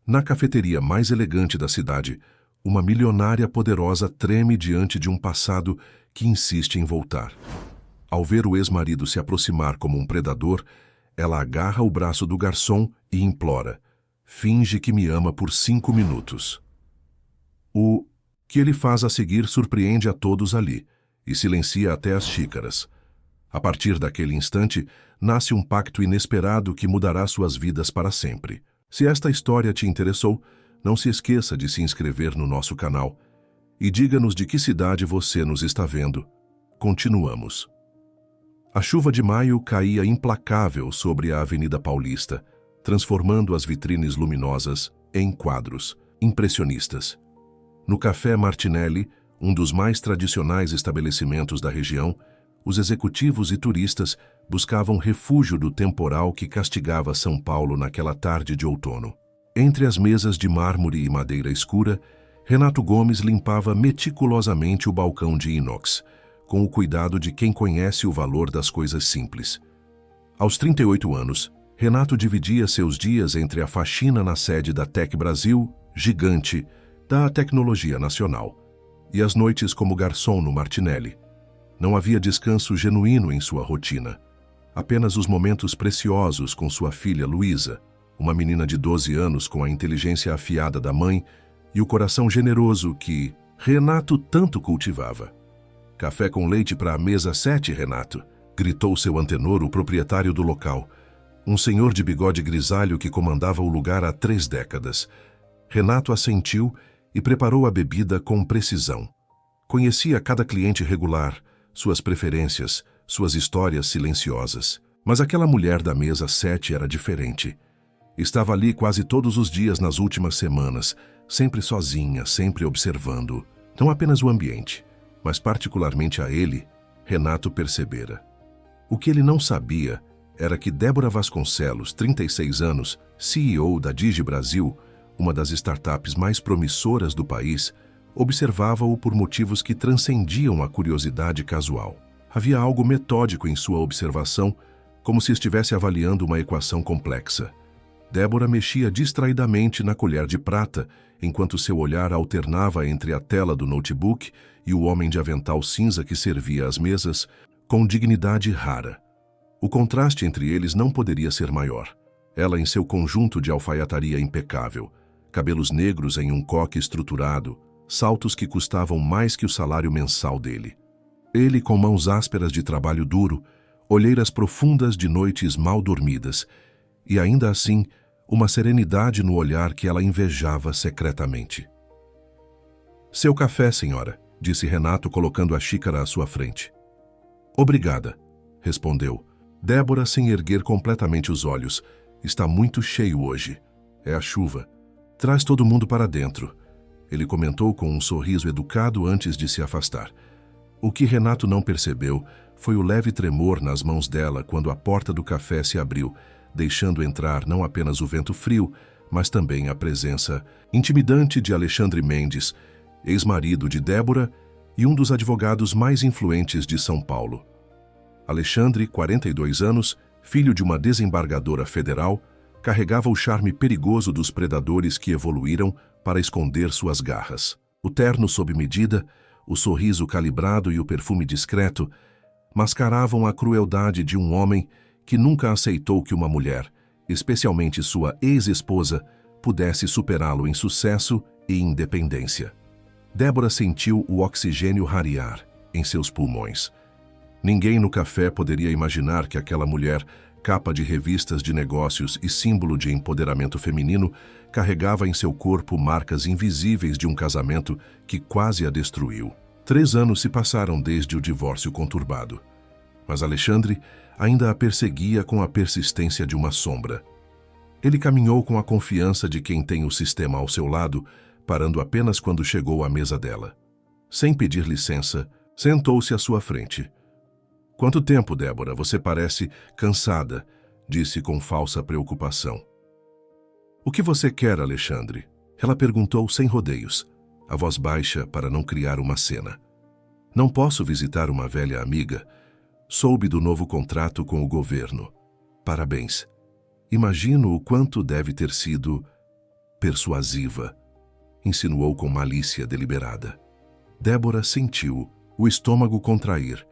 Na cafeteria mais elegante da cidade, uma milionária poderosa treme diante de um passado que insiste em voltar. Ao ver o ex-marido se aproximar como um predador, ela agarra o braço do garçom e implora: "Finge que me ama por 5 minutos." O que ele faz a seguir surpreende a todos ali e silencia até as xícaras. A partir daquele instante, nasce um pacto inesperado que mudará suas vidas para sempre. Se esta história te interessou, não se esqueça de se inscrever no nosso canal e diga-nos de que cidade você nos está vendo. Continuamos. A chuva de maio caía implacável sobre a Avenida Paulista, transformando as vitrines luminosas em quadros impressionistas. No Café Martinelli, um dos mais tradicionais estabelecimentos da região, os executivos e turistas buscavam refúgio do temporal que castigava São Paulo naquela tarde de outono. Entre as mesas de mármore e madeira escura, Renato Gomes limpava meticulosamente o balcão de inox, com o cuidado de quem conhece o valor das coisas simples. Aos 38 anos, Renato dividia seus dias entre a faxina na sede da Tec Brasil, gigante, da tecnologia nacional, e as noites como garçom no Martinelli. Não havia descanso genuíno em sua rotina. Apenas os momentos preciosos com sua filha Luísa, uma menina de 12 anos com a inteligência afiada da mãe e o coração generoso que Renato tanto cultivava. "Café com leite para a mesa 7, Renato", gritou seu antenor, o proprietário do local, um senhor de bigode grisalho que comandava o lugar há 3 décadas. Renato assentiu e preparou a bebida com precisão. Conhecia cada cliente regular, suas preferências, suas histórias silenciosas. Mas aquela mulher da mesa 7 era diferente. Estava ali quase todos os dias nas últimas semanas, sempre sozinha, sempre observando, não apenas o ambiente, mas particularmente a ele, Renato percebera. O que ele não sabia era que Débora Vasconcelos, 36 anos, CEO da Digi Brasil, uma das startups mais promissoras do país, observava-o por motivos que transcendiam a curiosidade casual. Havia algo metódico em sua observação, como se estivesse avaliando uma equação complexa. Débora mexia distraidamente na colher de prata, enquanto seu olhar alternava entre a tela do notebook e o homem de avental cinza que servia as mesas, com dignidade rara. O contraste entre eles não poderia ser maior. Ela em seu conjunto de alfaiataria impecável, cabelos negros em um coque estruturado, saltos que custavam mais que o salário mensal dele. Ele com mãos ásperas de trabalho duro, olheiras profundas de noites mal dormidas, e ainda assim, uma serenidade no olhar que ela invejava secretamente. "Seu café, senhora", disse Renato colocando a xícara à sua frente. "Obrigada", respondeu. Débora sem erguer completamente os olhos. "Está muito cheio hoje. É a chuva. Traz todo mundo para dentro", ele comentou com um sorriso educado antes de se afastar. O que Renato não percebeu foi o leve tremor nas mãos dela quando a porta do café se abriu, deixando entrar não apenas o vento frio, mas também a presença intimidante de Alexandre Mendes, ex-marido de Débora e um dos advogados mais influentes de São Paulo. Alexandre, 42 anos, filho de uma desembargadora federal, carregava o charme perigoso dos predadores que evoluíram para esconder suas garras. O terno sob medida, o sorriso calibrado e o perfume discreto mascaravam a crueldade de um homem que nunca aceitou que uma mulher, especialmente sua ex-esposa, pudesse superá-lo em sucesso e independência. Débora sentiu o oxigênio rarear em seus pulmões. Ninguém no café poderia imaginar que aquela mulher, capa de revistas de negócios e símbolo de empoderamento feminino, carregava em seu corpo marcas invisíveis de um casamento que quase a destruiu. 3 anos se passaram desde o divórcio conturbado. Mas Alexandre ainda a perseguia com a persistência de uma sombra. Ele caminhou com a confiança de quem tem o sistema ao seu lado, parando apenas quando chegou à mesa dela. Sem pedir licença, sentou-se à sua frente. "Quanto tempo, Débora? Você parece cansada", disse com falsa preocupação. "O que você quer, Alexandre?" Ela perguntou sem rodeios, a voz baixa para não criar uma cena. "Não posso visitar uma velha amiga. Soube do novo contrato com o governo. Parabéns. Imagino o quanto deve ter sido..." persuasiva, insinuou com malícia deliberada. Débora sentiu o estômago contrair.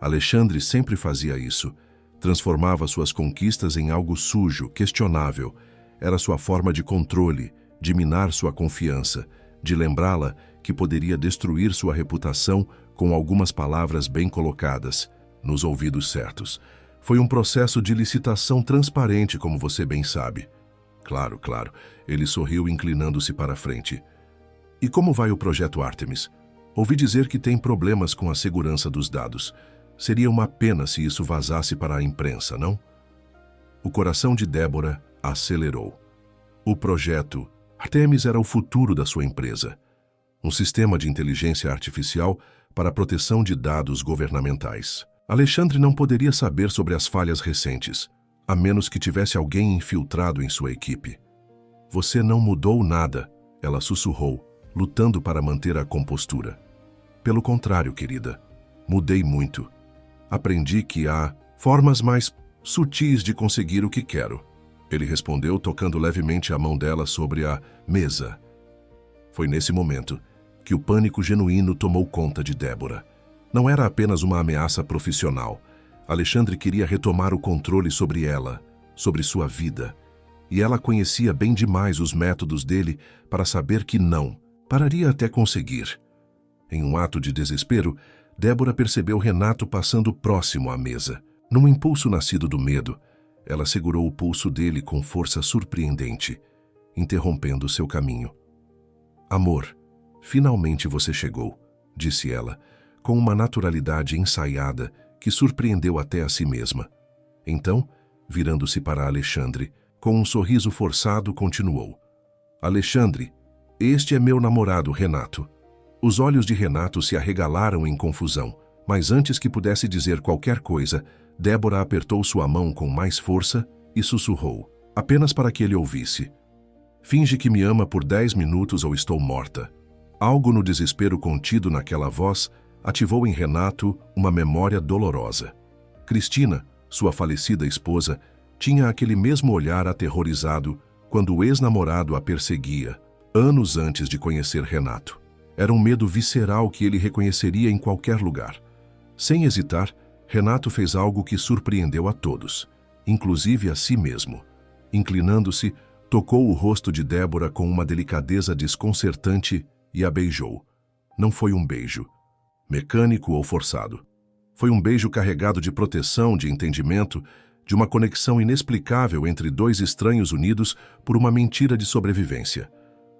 Alexandre sempre fazia isso. Transformava suas conquistas em algo sujo, questionável. Era sua forma de controle, de minar sua confiança, de lembrá-la que poderia destruir sua reputação com algumas palavras bem colocadas, nos ouvidos certos. Foi um processo de licitação transparente, como você bem sabe. Claro, claro. Ele sorriu, inclinando-se para a frente. E como vai o projeto Artemis? Ouvi dizer que tem problemas com a segurança dos dados. Seria uma pena se isso vazasse para a imprensa, não? O coração de Débora acelerou. O projeto Artemis era o futuro da sua empresa. Um sistema de inteligência artificial para a proteção de dados governamentais. Alexandre não poderia saber sobre as falhas recentes, a menos que tivesse alguém infiltrado em sua equipe. Você não mudou nada, ela sussurrou, lutando para manter a compostura. Pelo contrário, querida, mudei muito. Aprendi que há formas mais sutis de conseguir o que quero. Ele respondeu, tocando levemente a mão dela sobre a mesa. Foi nesse momento que o pânico genuíno tomou conta de Débora. Não era apenas uma ameaça profissional. Alexandre queria retomar o controle sobre ela, sobre sua vida. E ela conhecia bem demais os métodos dele para saber que não pararia até conseguir. Em um ato de desespero, Débora percebeu Renato passando próximo à mesa. Num impulso nascido do medo, ela segurou o pulso dele com força surpreendente, interrompendo seu caminho. Amor, finalmente você chegou, disse ela, com uma naturalidade ensaiada que surpreendeu até a si mesma. Então, virando-se para Alexandre, com um sorriso forçado, continuou. Alexandre, este é meu namorado, Renato. Os olhos de Renato se arregalaram em confusão, mas antes que pudesse dizer qualquer coisa, Débora apertou sua mão com mais força e sussurrou, apenas para que ele ouvisse. Finge que me ama por 10 minutos ou estou morta. Algo no desespero contido naquela voz ativou em Renato uma memória dolorosa. Cristina, sua falecida esposa, tinha aquele mesmo olhar aterrorizado quando o ex-namorado a perseguia, anos antes de conhecer Renato. Era um medo visceral que ele reconheceria em qualquer lugar. Sem hesitar, Renato fez algo que surpreendeu a todos, inclusive a si mesmo. Inclinando-se, tocou o rosto de Débora com uma delicadeza desconcertante e a beijou. Não foi um beijo, mecânico ou forçado. Foi um beijo carregado de proteção, de entendimento, de uma conexão inexplicável entre dois estranhos unidos por uma mentira de sobrevivência.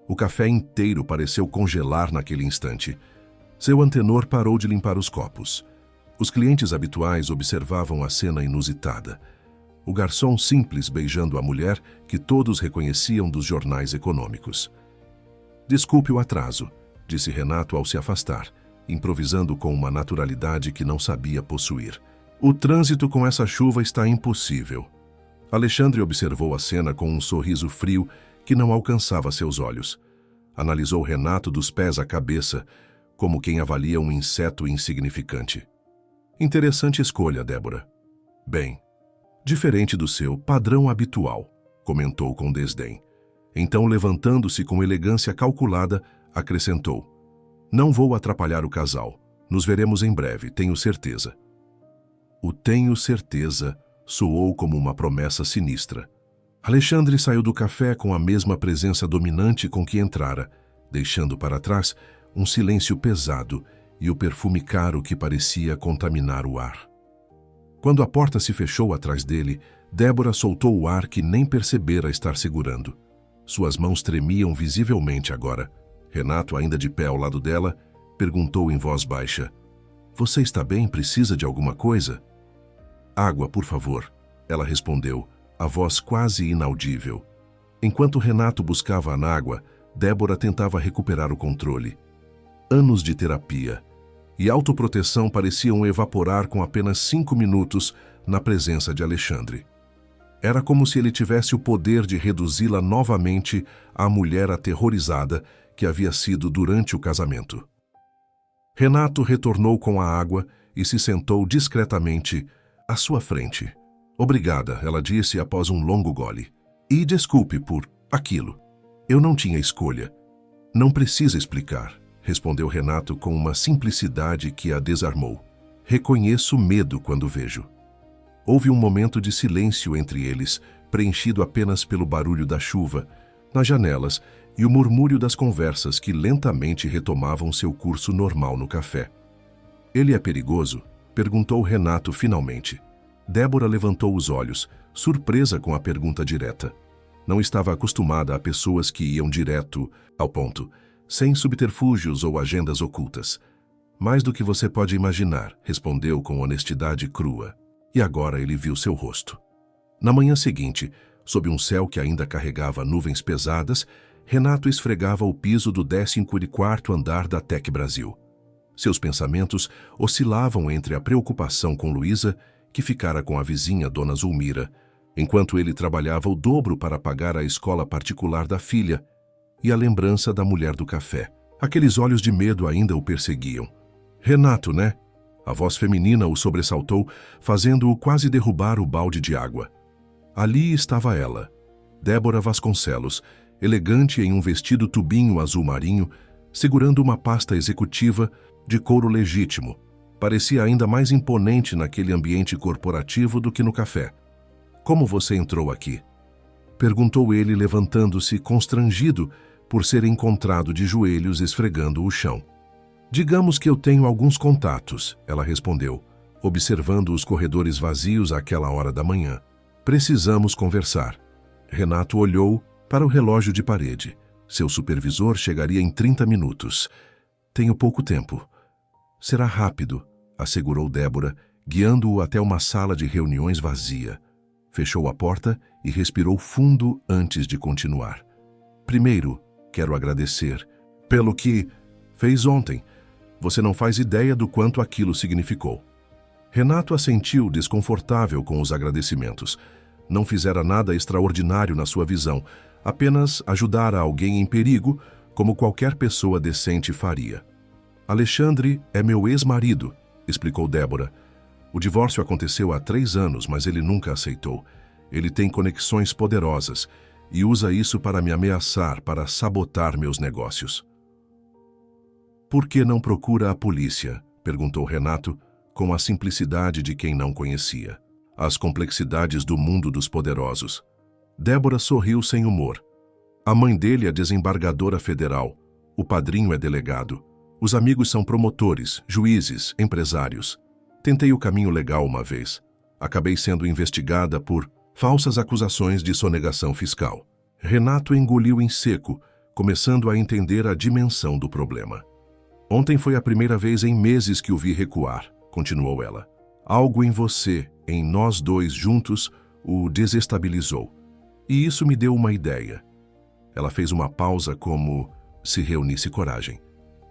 O café inteiro pareceu congelar naquele instante. Seu antenor parou de limpar os copos. Os clientes habituais observavam a cena inusitada. O garçom simples beijando a mulher que todos reconheciam dos jornais econômicos. Desculpe o atraso, disse Renato ao se afastar, improvisando com uma naturalidade que não sabia possuir. O trânsito com essa chuva está impossível. Alexandre observou a cena com um sorriso frio que não alcançava seus olhos. Analisou Renato dos pés à cabeça, como quem avalia um inseto insignificante. Interessante escolha, Débora. Bem, diferente do seu padrão habitual, comentou com desdém. Então, levantando-se com elegância calculada, acrescentou. Não vou atrapalhar o casal. Nos veremos em breve, tenho certeza. O tenho certeza soou como uma promessa sinistra. Alexandre saiu do café com a mesma presença dominante com que entrara, deixando para trás um silêncio pesado e o perfume caro que parecia contaminar o ar. Quando a porta se fechou atrás dele, Débora soltou o ar que nem percebera estar segurando. Suas mãos tremiam visivelmente agora. Renato, ainda de pé ao lado dela, perguntou em voz baixa. Você está bem? Precisa de alguma coisa? Água, por favor, ela respondeu, a voz quase inaudível. Enquanto Renato buscava a água, Débora tentava recuperar o controle. Anos de terapia e autoproteção pareciam evaporar com apenas 5 minutos na presença de Alexandre. Era como se ele tivesse o poder de reduzi-la novamente à mulher aterrorizada que havia sido durante o casamento. Renato retornou com a água e se sentou discretamente à sua frente. Obrigada, ela disse após um longo gole. E desculpe por aquilo. Eu não tinha escolha. Não precisa explicar, respondeu Renato com uma simplicidade que a desarmou. Reconheço medo quando vejo. Houve um momento de silêncio entre eles, preenchido apenas pelo barulho da chuva, nas janelas e o murmúrio das conversas que lentamente retomavam seu curso normal no café. Ele é perigoso? Perguntou Renato finalmente. Débora levantou os olhos, surpresa com a pergunta direta. Não estava acostumada a pessoas que iam direto ao ponto, sem subterfúgios ou agendas ocultas. Mais do que você pode imaginar, respondeu com honestidade crua. E agora ele viu seu rosto. Na manhã seguinte, sob um céu que ainda carregava nuvens pesadas, Renato esfregava o piso do 14º andar da Tec Brasil. Seus pensamentos oscilavam entre a preocupação com Luísa, que ficara com a vizinha Dona Zulmira, enquanto ele trabalhava o dobro para pagar a escola particular da filha, e a lembrança da mulher do café. Aqueles olhos de medo ainda o perseguiam. Renato, né? A voz feminina o sobressaltou, fazendo-o quase derrubar o balde de água. Ali estava ela, Débora Vasconcelos, elegante em um vestido tubinho azul marinho, segurando uma pasta executiva de couro legítimo. Parecia ainda mais imponente naquele ambiente corporativo do que no café. Como você entrou aqui? Perguntou ele, levantando-se, constrangido por ser encontrado de joelhos esfregando o chão. Digamos que eu tenho alguns contatos, ela respondeu, observando os corredores vazios àquela hora da manhã. Precisamos conversar. Renato olhou para o relógio de parede. Seu supervisor chegaria em 30 minutos. Tenho pouco tempo. Será rápido, assegurou Débora, guiando-o até uma sala de reuniões vazia. Fechou a porta e respirou fundo antes de continuar. Primeiro, quero agradecer pelo que fez ontem. Você não faz ideia do quanto aquilo significou. Renato assentiu, desconfortável com os agradecimentos. Não fizera nada extraordinário na sua visão, apenas ajudara alguém em perigo, como qualquer pessoa decente faria. Alexandre é meu ex-marido, explicou Débora. O divórcio aconteceu há 3 anos, mas ele nunca aceitou. Ele tem conexões poderosas e usa isso para me ameaçar, para sabotar meus negócios. Por que não procura a polícia? Perguntou Renato, com a simplicidade de quem não conhecia. As complexidades do mundo dos poderosos. Débora sorriu sem humor. A mãe dele é desembargadora federal. O padrinho é delegado. Os amigos são promotores, juízes, empresários. Tentei o caminho legal uma vez. Acabei sendo investigada por falsas acusações de sonegação fiscal. Renato engoliu em seco, começando a entender a dimensão do problema. Ontem foi a primeira vez em meses que o vi recuar, continuou ela. Algo em você, em nós dois juntos, o desestabilizou. E isso me deu uma ideia. Ela fez uma pausa como se reunisse coragem.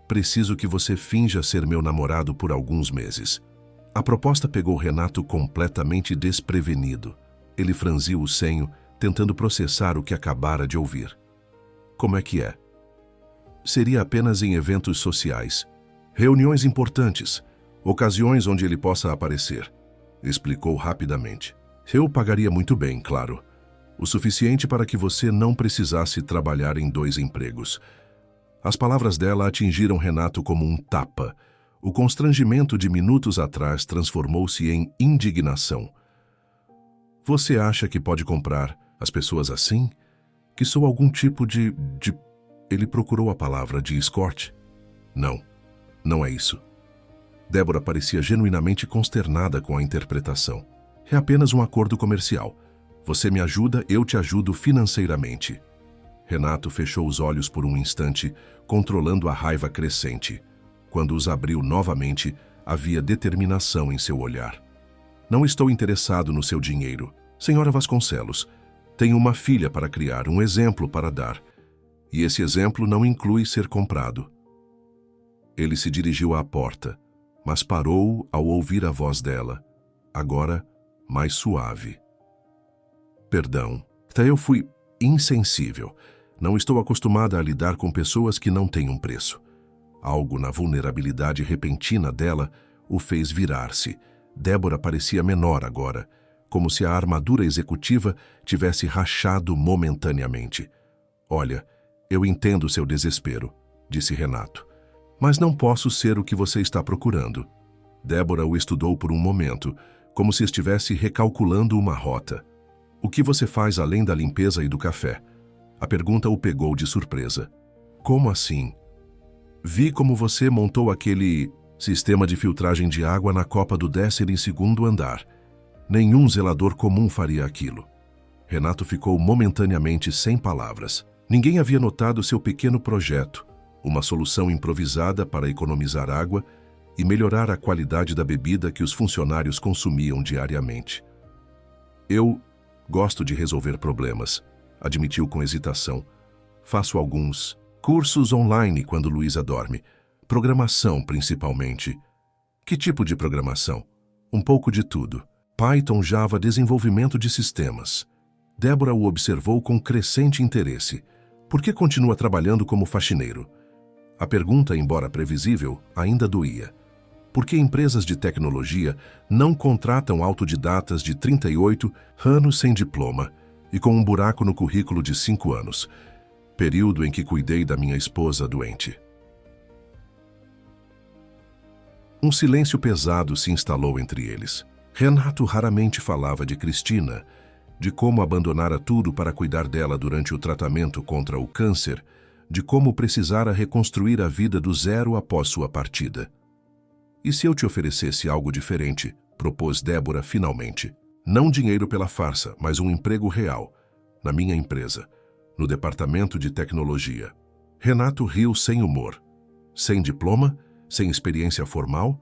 Preciso que você finja ser meu namorado por alguns meses. A proposta pegou Renato completamente desprevenido. Ele franziu o senho, tentando processar o que acabara de ouvir. Como é que é? Seria apenas em eventos sociais, reuniões importantes, ocasiões onde ele possa aparecer, explicou rapidamente. Eu pagaria muito bem, claro. O suficiente para que você não precisasse trabalhar em 2 empregos. As palavras dela atingiram Renato como um tapa. O constrangimento de minutos atrás transformou-se em indignação. Você acha que pode comprar as pessoas assim? Que sou algum tipo de... Ele procurou a palavra de escorte. Não, não é isso. Débora parecia genuinamente consternada com a interpretação. É apenas um acordo comercial. Você me ajuda, eu te ajudo financeiramente. Renato fechou os olhos por um instante, controlando a raiva crescente. Quando os abriu novamente, havia determinação em seu olhar. Não estou interessado no seu dinheiro. Senhora Vasconcelos, tenho uma filha para criar, um exemplo para dar. E esse exemplo não inclui ser comprado. Ele se dirigiu à porta, mas parou ao ouvir a voz dela, agora mais suave. Perdão, até eu fui insensível. Não estou acostumada a lidar com pessoas que não têm um preço. Algo na vulnerabilidade repentina dela o fez virar-se. Débora parecia menor agora, como se a armadura executiva tivesse rachado momentaneamente. Olha, Eu entendo seu desespero, disse Renato. Mas não posso ser o que você está procurando. Débora o estudou por um momento, como se estivesse recalculando uma rota. O que você faz além da limpeza e do café? A pergunta o pegou de surpresa. Como assim? Vi como você montou aquele sistema de filtragem de água na copa do 12º andar. Nenhum zelador comum faria aquilo. Renato ficou momentaneamente sem palavras. Ninguém havia notado seu pequeno projeto, uma solução improvisada para economizar água e melhorar a qualidade da bebida que os funcionários consumiam diariamente. Eu gosto de resolver problemas, admitiu com hesitação. Faço alguns cursos online quando Luísa dorme. Programação, principalmente. Que tipo de programação? Um pouco de tudo. Python, Java, desenvolvimento de sistemas. Débora o observou com crescente interesse. Por que continua trabalhando como faxineiro? A pergunta, embora previsível, ainda doía. Por que empresas de tecnologia não contratam autodidatas de 38 anos sem diploma e com um buraco no currículo de 5 anos, período em que cuidei da minha esposa doente? Um silêncio pesado se instalou entre eles. Renato raramente falava de Cristina, de como abandonara tudo para cuidar dela durante o tratamento contra o câncer, de como precisara reconstruir a vida do zero após sua partida. E se eu te oferecesse algo diferente? Propôs Débora finalmente. Não dinheiro pela farsa, mas um emprego real, na minha empresa, no departamento de tecnologia. Renato riu sem humor. Sem diploma? Sem experiência formal?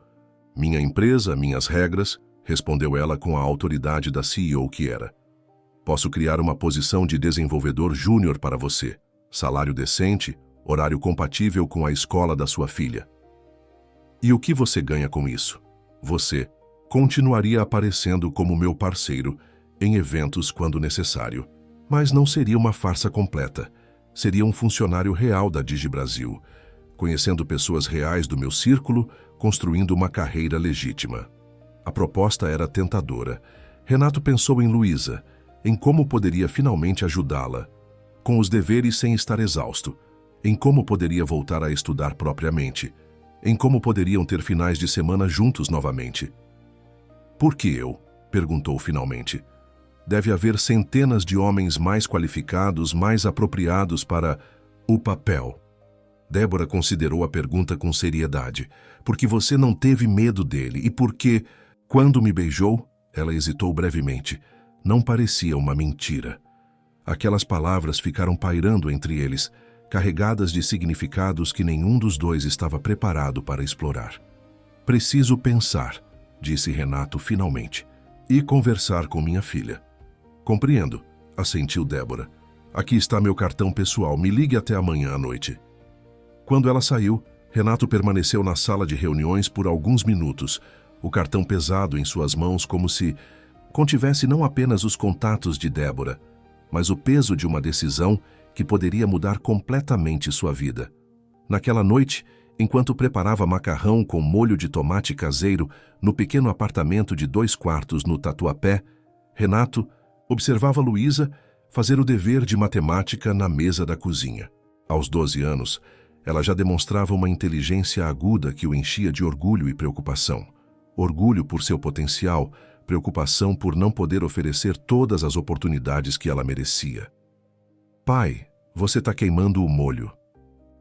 Minha empresa, minhas regras, respondeu ela com a autoridade da CEO que era. Posso criar uma posição de desenvolvedor júnior para você. Salário decente, horário compatível com a escola da sua filha. E o que você ganha com isso? Você continuaria aparecendo como meu parceiro em eventos quando necessário, mas não seria uma farsa completa. Seria um funcionário real da DigiBrasil, conhecendo pessoas reais do meu círculo, construindo uma carreira legítima. A proposta era tentadora. Renato pensou em Luísa, em como poderia finalmente ajudá-la, com os deveres sem estar exausto, em como poderia voltar a estudar propriamente, em como poderiam ter finais de semana juntos novamente. Por que eu? Perguntou finalmente. Deve haver centenas de homens mais qualificados, mais apropriados para o papel. Débora considerou a pergunta com seriedade. Porque você não teve medo dele e porque, quando me beijou, ela hesitou brevemente. Não parecia uma mentira. Aquelas palavras ficaram pairando entre eles, carregadas de significados que nenhum dos dois estava preparado para explorar. Preciso pensar, disse Renato finalmente, e conversar com minha filha. Compreendo, assentiu Débora. Aqui está meu cartão pessoal, me ligue até amanhã à noite. Quando ela saiu, Renato permaneceu na sala de reuniões por alguns minutos, o cartão pesado em suas mãos como se contivesse não apenas os contatos de Débora, mas o peso de uma decisão que poderia mudar completamente sua vida. Naquela noite, enquanto preparava macarrão com molho de tomate caseiro no pequeno apartamento de 2 quartos no Tatuapé, Renato observava Luísa fazer o dever de matemática na mesa da cozinha. Aos 12 anos, ela já demonstrava uma inteligência aguda que o enchia de orgulho e preocupação. Orgulho por seu potencial, preocupação por não poder oferecer todas as oportunidades que ela merecia. Pai, você está queimando o molho,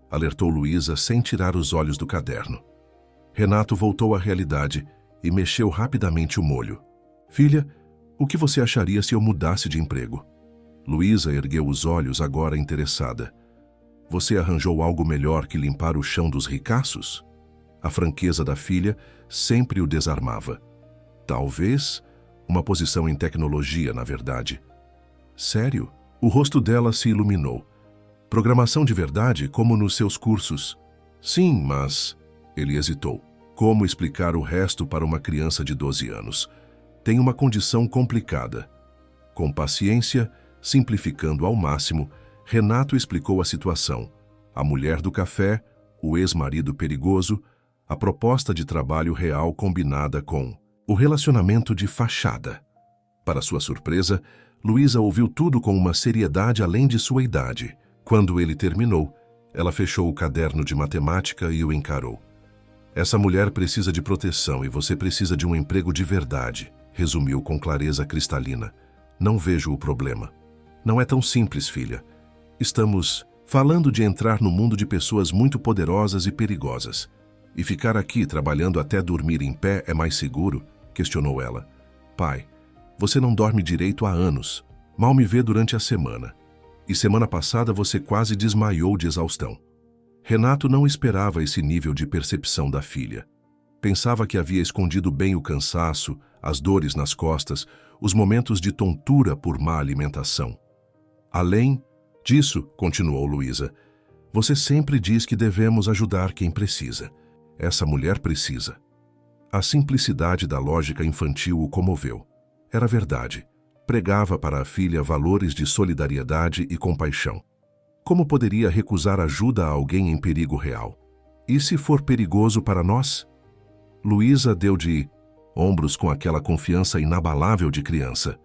alertou Luísa sem tirar os olhos do caderno. Renato voltou à realidade e mexeu rapidamente o molho. Filha, o que você acharia se eu mudasse de emprego? Luísa ergueu os olhos, agora interessada. Você arranjou algo melhor que limpar o chão dos ricaços? A franqueza da filha sempre o desarmava. Talvez uma posição em tecnologia, na verdade. Sério? O rosto dela se iluminou. Programação de verdade, como nos seus cursos? Sim, mas... Ele hesitou. Como explicar o resto para uma criança de 12 anos? Tem uma condição complicada. Com paciência, simplificando ao máximo, Renato explicou a situação. A mulher do café, o ex-marido perigoso, a proposta de trabalho real combinada com o relacionamento de fachada. Para sua surpresa, Luísa ouviu tudo com uma seriedade além de sua idade, Quando ele terminou, ela fechou o caderno de matemática e o encarou. Essa mulher precisa de proteção e você precisa de um emprego de verdade, resumiu com clareza cristalina. Não vejo o problema. Não é tão simples, filha. Estamos falando de entrar no mundo de pessoas muito poderosas e perigosas. E ficar aqui trabalhando até dormir em pé é mais seguro? Questionou ela. Pai, você não dorme direito há anos. Mal me vê durante a semana. E semana passada você quase desmaiou de exaustão. Renato não esperava esse nível de percepção da filha. Pensava que havia escondido bem o cansaço, as dores nas costas, os momentos de tontura por má alimentação. Além disso, continuou Luísa, você sempre diz que devemos ajudar quem precisa. Essa mulher precisa. A simplicidade da lógica infantil o comoveu. Era verdade. Pregava para a filha valores de solidariedade e compaixão. Como poderia recusar ajuda a alguém em perigo real? E se for perigoso para nós? Luísa deu de ombros com aquela confiança inabalável de criança.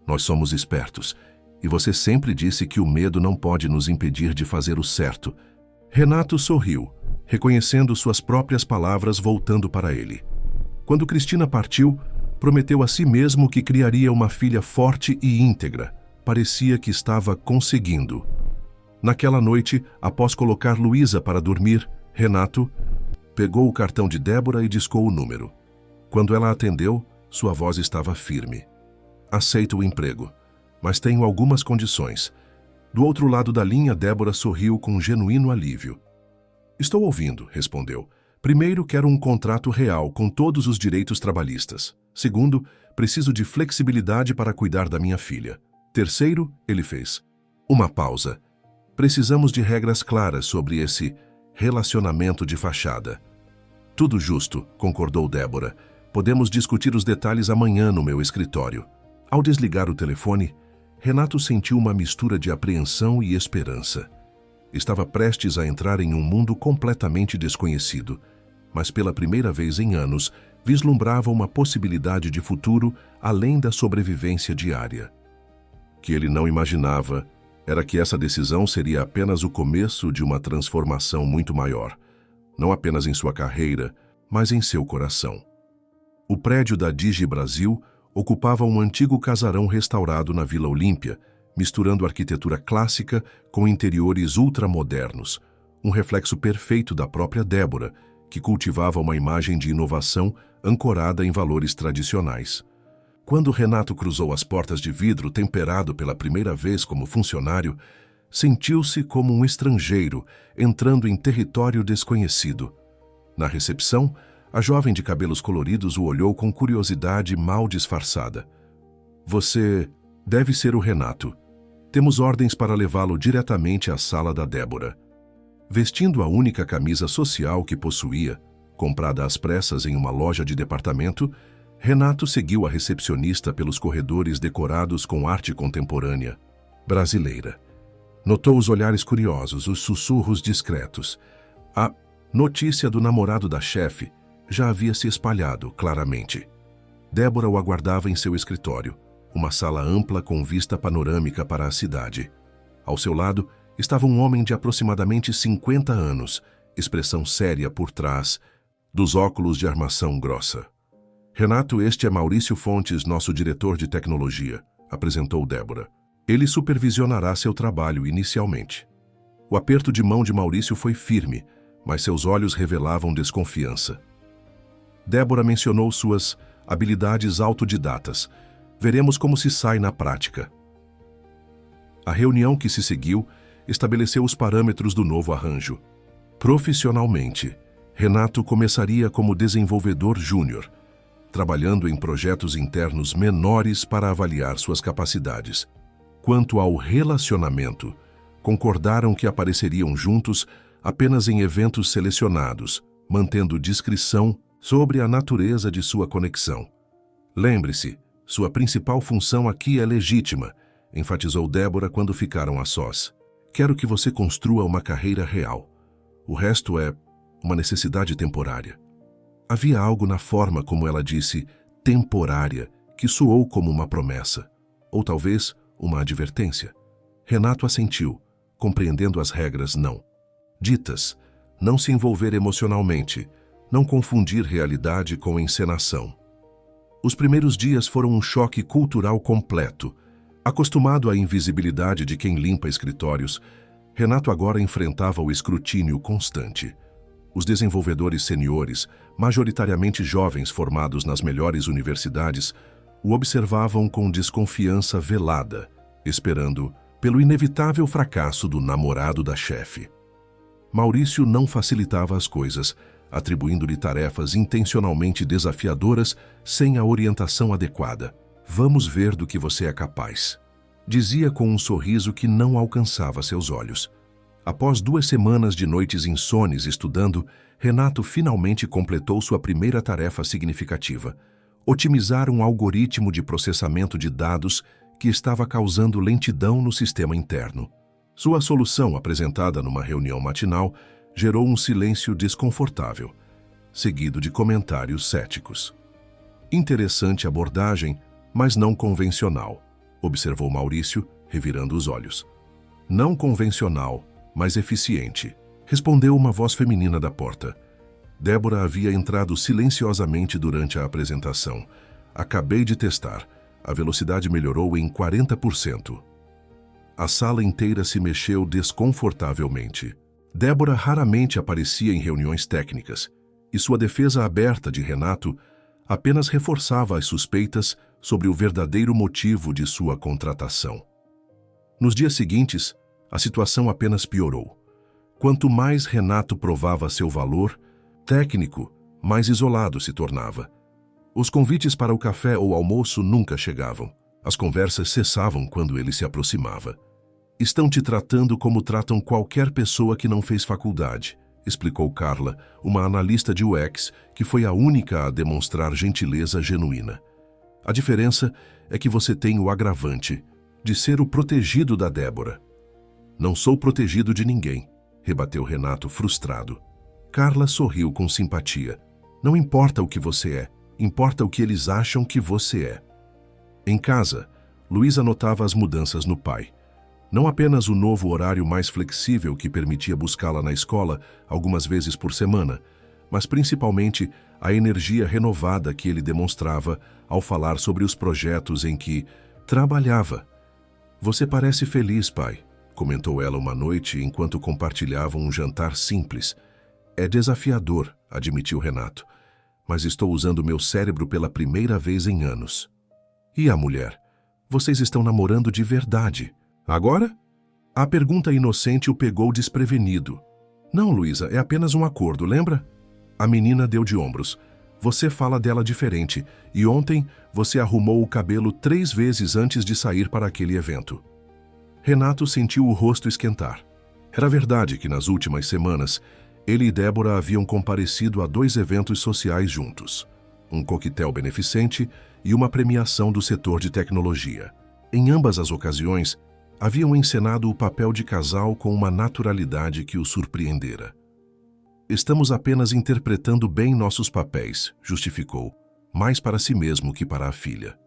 Nós somos espertos, e você sempre disse que o medo não pode nos impedir de fazer o certo. Renato sorriu, reconhecendo suas próprias palavras voltando para ele. Quando Cristina partiu, prometeu a si mesmo que criaria uma filha forte e íntegra. Parecia que estava conseguindo. Naquela noite, após colocar Luísa para dormir, Renato pegou o cartão de Débora e discou o número. Quando ela atendeu, sua voz estava firme. Aceito o emprego, mas tenho algumas condições. Do outro lado da linha, Débora sorriu com um genuíno alívio. Estou ouvindo, respondeu. Primeiro, quero um contrato real com todos os direitos trabalhistas. Segundo, preciso de flexibilidade para cuidar da minha filha. Terceiro, ele fez uma pausa. Precisamos de regras claras sobre esse relacionamento de fachada. Tudo justo, concordou Débora. Podemos discutir os detalhes amanhã no meu escritório. Ao desligar o telefone, Renato sentiu uma mistura de apreensão e esperança. Estava prestes a entrar em um mundo completamente desconhecido, mas pela primeira vez em anos, vislumbrava uma possibilidade de futuro além da sobrevivência diária. O que ele não imaginava era que essa decisão seria apenas o começo de uma transformação muito maior, não apenas em sua carreira, mas em seu coração. O prédio da Digi Brasil ocupava um antigo casarão restaurado na Vila Olímpia, misturando arquitetura clássica com interiores ultramodernos, um reflexo perfeito da própria Débora, que cultivava uma imagem de inovação ancorada em valores tradicionais. Quando Renato cruzou as portas de vidro temperado pela primeira vez como funcionário, sentiu-se como um estrangeiro entrando em território desconhecido. Na recepção, a jovem de cabelos coloridos o olhou com curiosidade mal disfarçada. Você deve ser o Renato. Temos ordens para levá-lo diretamente à sala da Débora. Vestindo a única camisa social que possuía, comprada às pressas em uma loja de departamento, Renato seguiu a recepcionista pelos corredores decorados com arte contemporânea brasileira. Notou os olhares curiosos, os sussurros discretos. A notícia do namorado da chefe já havia se espalhado claramente. Débora o aguardava em seu escritório, uma sala ampla com vista panorâmica para a cidade. Ao seu lado estava um homem de aproximadamente 50 anos, expressão séria por trás dos óculos de armação grossa. Renato, este é Maurício Fontes, nosso diretor de tecnologia, apresentou Débora. Ele supervisionará seu trabalho inicialmente. O aperto de mão de Maurício foi firme, mas seus olhos revelavam desconfiança. Débora mencionou suas habilidades autodidatas. Veremos como se sai na prática. A reunião que se seguiu estabeleceu os parâmetros do novo arranjo. Profissionalmente, Renato começaria como desenvolvedor júnior, trabalhando em projetos internos menores para avaliar suas capacidades. Quanto ao relacionamento, concordaram que apareceriam juntos apenas em eventos selecionados, mantendo discrição sobre a natureza de sua conexão. Lembre-se, sua principal função aqui é legítima, enfatizou Débora quando ficaram a sós. Quero que você construa uma carreira real. O resto é uma necessidade temporária. Havia algo na forma como ela disse temporária, que soou como uma promessa, ou talvez uma advertência. Renato assentiu, compreendendo as regras não ditas, não se envolver emocionalmente, não confundir realidade com encenação. Os primeiros dias foram um choque cultural completo. Acostumado à invisibilidade de quem limpa escritórios, Renato agora enfrentava o escrutínio constante. Os desenvolvedores seniores, majoritariamente jovens formados nas melhores universidades, o observavam com desconfiança velada, esperando pelo inevitável fracasso do namorado da chefe. Maurício não facilitava as coisas, atribuindo-lhe tarefas intencionalmente desafiadoras sem a orientação adequada. "Vamos ver do que você é capaz", dizia com um sorriso que não alcançava seus olhos. Após 2 semanas de noites insones estudando, Renato finalmente completou sua primeira tarefa significativa: otimizar um algoritmo de processamento de dados que estava causando lentidão no sistema interno. Sua solução, apresentada numa reunião matinal, gerou um silêncio desconfortável, seguido de comentários céticos. "Interessante abordagem, mas não convencional", observou Maurício, revirando os olhos. "Não convencional, mas eficiente", respondeu uma voz feminina da porta. Débora havia entrado silenciosamente durante a apresentação. "Acabei de testar. A velocidade melhorou em 40%. A sala inteira se mexeu desconfortavelmente. Débora raramente aparecia em reuniões técnicas, e sua defesa aberta de Renato apenas reforçava as suspeitas sobre o verdadeiro motivo de sua contratação. Nos dias seguintes, a situação apenas piorou. Quanto mais Renato provava seu valor técnico, mais isolado se tornava. Os convites para o café ou almoço nunca chegavam. As conversas cessavam quando ele se aproximava. "Estão te tratando como tratam qualquer pessoa que não fez faculdade", explicou Carla, uma analista de UX que foi a única a demonstrar gentileza genuína. "A diferença é que você tem o agravante de ser o protegido da Débora." "Não sou protegido de ninguém", rebateu Renato frustrado. Carla sorriu com simpatia. "Não importa o que você é, importa o que eles acham que você é." Em casa, Luísa notava as mudanças no pai. Não apenas o novo horário mais flexível que permitia buscá-la na escola algumas vezes por semana, mas principalmente a energia renovada que ele demonstrava ao falar sobre os projetos em que trabalhava. "Você parece feliz, pai", comentou ela uma noite enquanto compartilhavam um jantar simples. "É desafiador", admitiu Renato, "mas estou usando meu cérebro pela primeira vez em anos." "E a mulher? Vocês estão namorando de verdade agora?" A pergunta inocente o pegou desprevenido. "Não, Luísa, é apenas um acordo, lembra?" A menina deu de ombros. "Você fala dela diferente, e ontem você arrumou o cabelo 3 vezes antes de sair para aquele evento." Renato sentiu o rosto esquentar. Era verdade que nas últimas semanas, ele e Débora haviam comparecido a 2 eventos sociais juntos: um coquetel beneficente e uma premiação do setor de tecnologia. Em ambas as ocasiões, haviam encenado o papel de casal com uma naturalidade que o surpreendera. "Estamos apenas interpretando bem nossos papéis", justificou, mais para si mesmo que para a filha.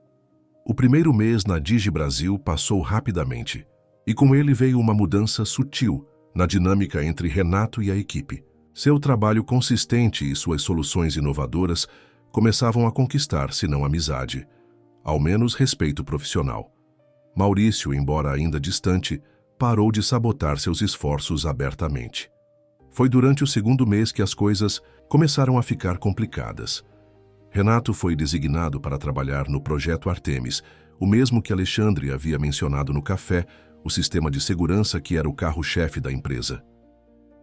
O primeiro mês na Digi Brasil passou rapidamente, e com ele veio uma mudança sutil na dinâmica entre Renato e a equipe. Seu trabalho consistente e suas soluções inovadoras começavam a conquistar, se não amizade, ao menos respeito profissional. Maurício, embora ainda distante, parou de sabotar seus esforços abertamente. Foi durante o segundo mês que as coisas começaram a ficar complicadas. Renato foi designado para trabalhar no projeto Artemis, o mesmo que Alexandre havia mencionado no café, o sistema de segurança que era o carro-chefe da empresa.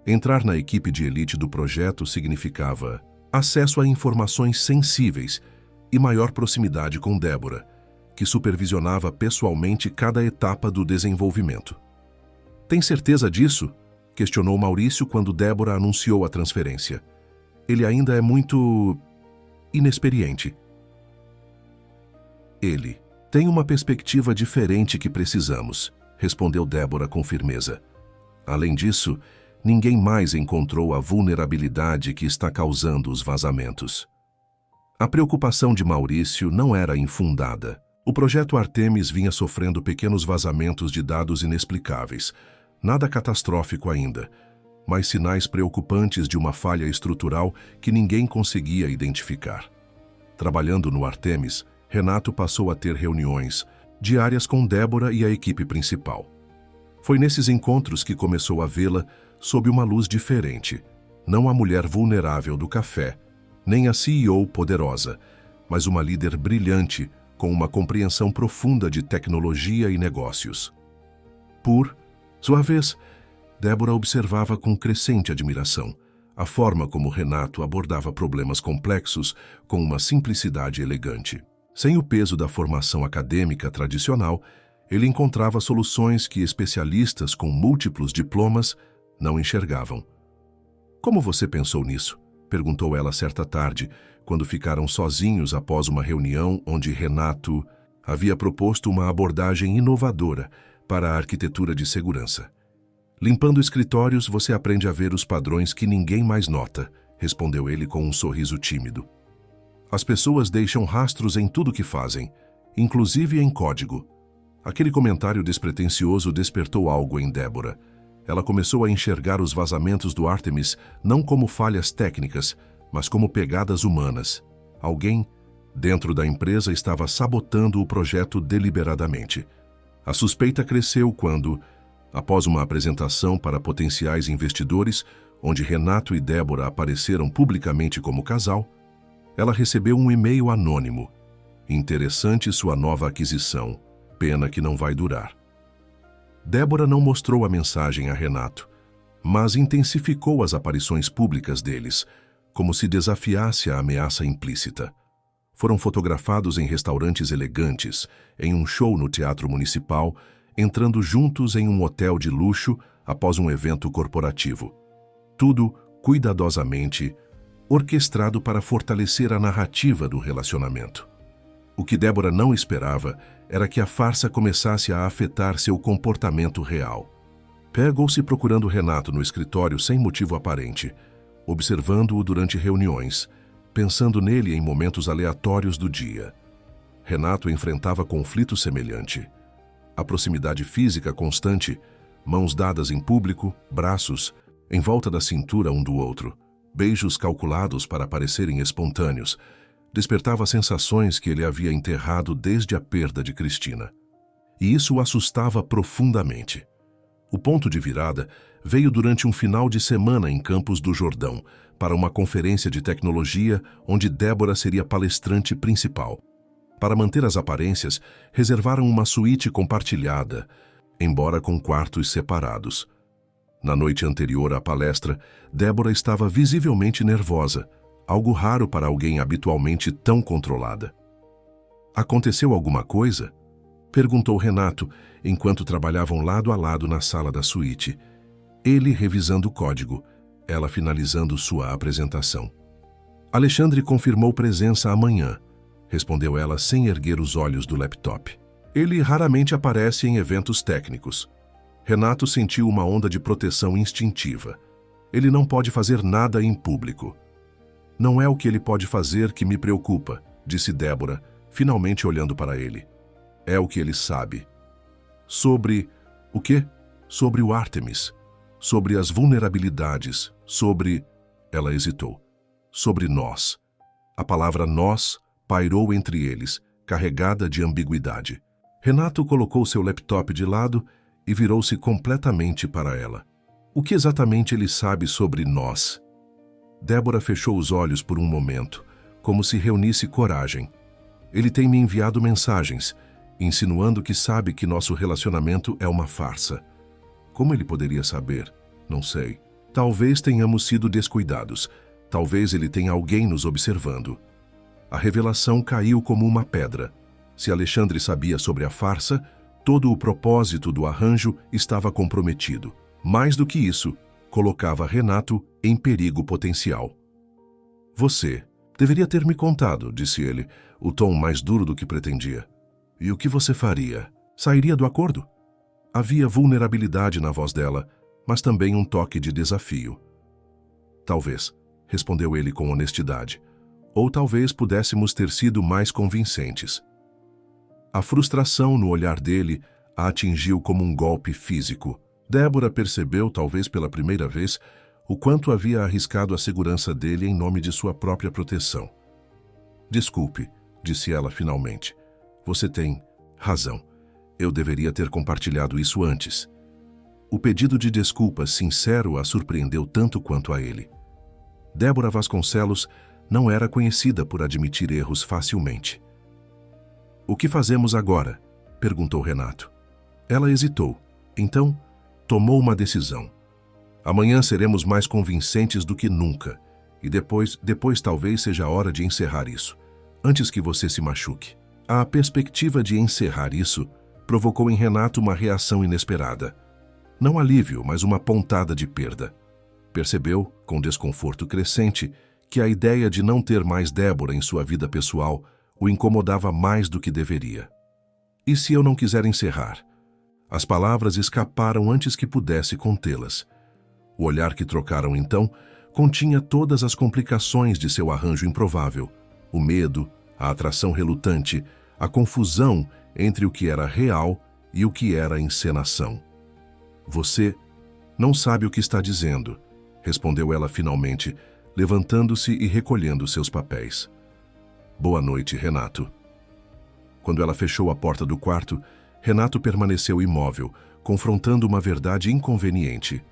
Entrar na equipe de elite do projeto significava acesso a informações sensíveis e maior proximidade com Débora, que supervisionava pessoalmente cada etapa do desenvolvimento. "Tem certeza disso?", questionou Maurício quando Débora anunciou a transferência. "Ele ainda é muito inexperiente." "Ele tem uma perspectiva diferente que precisamos", respondeu Débora com firmeza. "Além disso, ninguém mais encontrou a vulnerabilidade que está causando os vazamentos." A preocupação de Maurício não era infundada. O projeto Artemis vinha sofrendo pequenos vazamentos de dados inexplicáveis, Nada catastrófico ainda, mas sinais preocupantes de uma falha estrutural que ninguém conseguia identificar. Trabalhando no Artemis, Renato passou a ter reuniões diárias com Débora e a equipe principal. Foi nesses encontros que começou a vê-la sob uma luz diferente, não a mulher vulnerável do café, nem a CEO poderosa, mas uma líder brilhante com uma compreensão profunda de tecnologia e negócios. Por sua vez, Débora observava com crescente admiração a forma como Renato abordava problemas complexos com uma simplicidade elegante. Sem o peso da formação acadêmica tradicional, ele encontrava soluções que especialistas com múltiplos diplomas não enxergavam. "Como você pensou nisso?", perguntou ela certa tarde, quando ficaram sozinhos após uma reunião onde Renato havia proposto uma abordagem inovadora para a arquitetura de segurança. "Limpando escritórios, você aprende a ver os padrões que ninguém mais nota", respondeu ele com um sorriso tímido. "As pessoas deixam rastros em tudo que fazem, inclusive em código." Aquele comentário despretensioso despertou algo em Débora. Ela começou a enxergar os vazamentos do Artemis não como falhas técnicas, mas como pegadas humanas. Alguém, dentro da empresa, estava sabotando o projeto deliberadamente. A suspeita cresceu quando, após uma apresentação para potenciais investidores, onde Renato e Débora apareceram publicamente como casal, ela recebeu um e-mail anônimo. "Interessante sua nova aquisição. Pena que não vai durar." Débora não mostrou a mensagem a Renato, mas intensificou as aparições públicas deles, como se desafiasse a ameaça implícita. Foram fotografados em restaurantes elegantes, em um show no Teatro Municipal, entrando juntos em um hotel de luxo após um evento corporativo. Tudo cuidadosamente orquestrado para fortalecer a narrativa do relacionamento. O que Débora não esperava era que a farsa começasse a afetar seu comportamento real. Pegou-se procurando Renato no escritório sem motivo aparente, observando-o durante reuniões, pensando nele em momentos aleatórios do dia. Renato enfrentava conflito semelhante. A proximidade física constante, mãos dadas em público, braços em volta da cintura um do outro, beijos calculados para parecerem espontâneos, despertava sensações que ele havia enterrado desde a perda de Cristina. E isso o assustava profundamente. O ponto de virada veio durante um final de semana em Campos do Jordão, para uma conferência de tecnologia onde Débora seria palestrante principal. Para manter as aparências, reservaram uma suíte compartilhada, embora com quartos separados. Na noite anterior à palestra, Débora estava visivelmente nervosa, algo raro para alguém habitualmente tão controlada. "Aconteceu alguma coisa?", perguntou Renato, enquanto trabalhavam lado a lado na sala da suíte. Ele revisando o código, ela finalizando sua apresentação. "Alexandre confirmou presença amanhã", respondeu ela sem erguer os olhos do laptop. "Ele raramente aparece em eventos técnicos." Renato sentiu uma onda de proteção instintiva. Ele não pode fazer nada em público. "Não é o que ele pode fazer que me preocupa", disse Débora, finalmente olhando para ele. "É o que ele sabe." "Sobre o quê?" "Sobre o Artemis. Sobre as vulnerabilidades. Sobre..." Ela hesitou. "Sobre nós." A palavra nós pairou entre eles, carregada de ambiguidade. Renato colocou seu laptop de lado e virou-se completamente para ela. "O que exatamente ele sabe sobre nós?" Débora fechou os olhos por um momento, como se reunisse coragem. "Ele tem me enviado mensagens, insinuando que sabe que nosso relacionamento é uma farsa." "Como ele poderia saber?" "Não sei. Talvez tenhamos sido descuidados. Talvez ele tenha alguém nos observando." A revelação caiu como uma pedra. Se Alexandre sabia sobre a farsa, todo o propósito do arranjo estava comprometido. Mais do que isso, colocava Renato em perigo potencial. "Você deveria ter me contado", disse ele, o tom mais duro do que pretendia. "E o que você faria? Sairia do acordo?" Havia vulnerabilidade na voz dela, mas também um toque de desafio. "Talvez", respondeu ele com honestidade. "Ou talvez pudéssemos ter sido mais convincentes." A frustração no olhar dele a atingiu como um golpe físico. Débora percebeu, talvez pela primeira vez, o quanto havia arriscado a segurança dele em nome de sua própria proteção. Desculpe, disse ela finalmente. Você tem razão. Eu deveria ter compartilhado isso antes. O pedido de desculpas sincero a surpreendeu tanto quanto a ele. Débora Vasconcelos não era conhecida por admitir erros facilmente. O que fazemos agora? Perguntou Renato. Ela hesitou. Então, tomou uma decisão. Amanhã seremos mais convincentes do que nunca. E depois talvez seja a hora de encerrar isso, antes que você se machuque. A perspectiva de encerrar isso provocou em Renato uma reação inesperada. Não alívio, mas uma pontada de perda. Percebeu, com desconforto crescente, que a ideia de não ter mais Débora em sua vida pessoal o incomodava mais do que deveria. E se eu não quiser encerrar? As palavras escaparam antes que pudesse contê-las. O olhar que trocaram então continha todas as complicações de seu arranjo improvável: o medo, a atração relutante, a confusão entre o que era real e o que era encenação. Você não sabe o que está dizendo, respondeu ela finalmente, levantando-se e recolhendo seus papéis. Boa noite, Renato. Quando ela fechou a porta do quarto, Renato permaneceu imóvel, confrontando uma verdade inconveniente.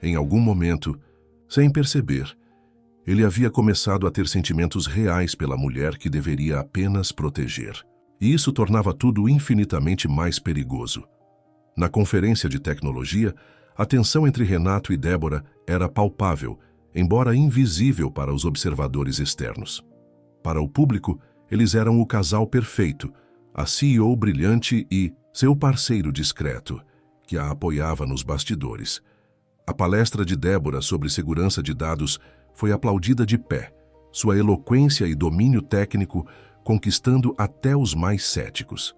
Em algum momento, sem perceber, ele havia começado a ter sentimentos reais pela mulher que deveria apenas proteger. E isso tornava tudo infinitamente mais perigoso. Na conferência de tecnologia, a tensão entre Renato e Débora era palpável, embora invisível para os observadores externos. Para o público, eles eram o casal perfeito, a CEO brilhante e seu parceiro discreto, que a apoiava nos bastidores. A palestra de Débora sobre segurança de dados foi aplaudida de pé, sua eloquência e domínio técnico conquistando até os mais céticos.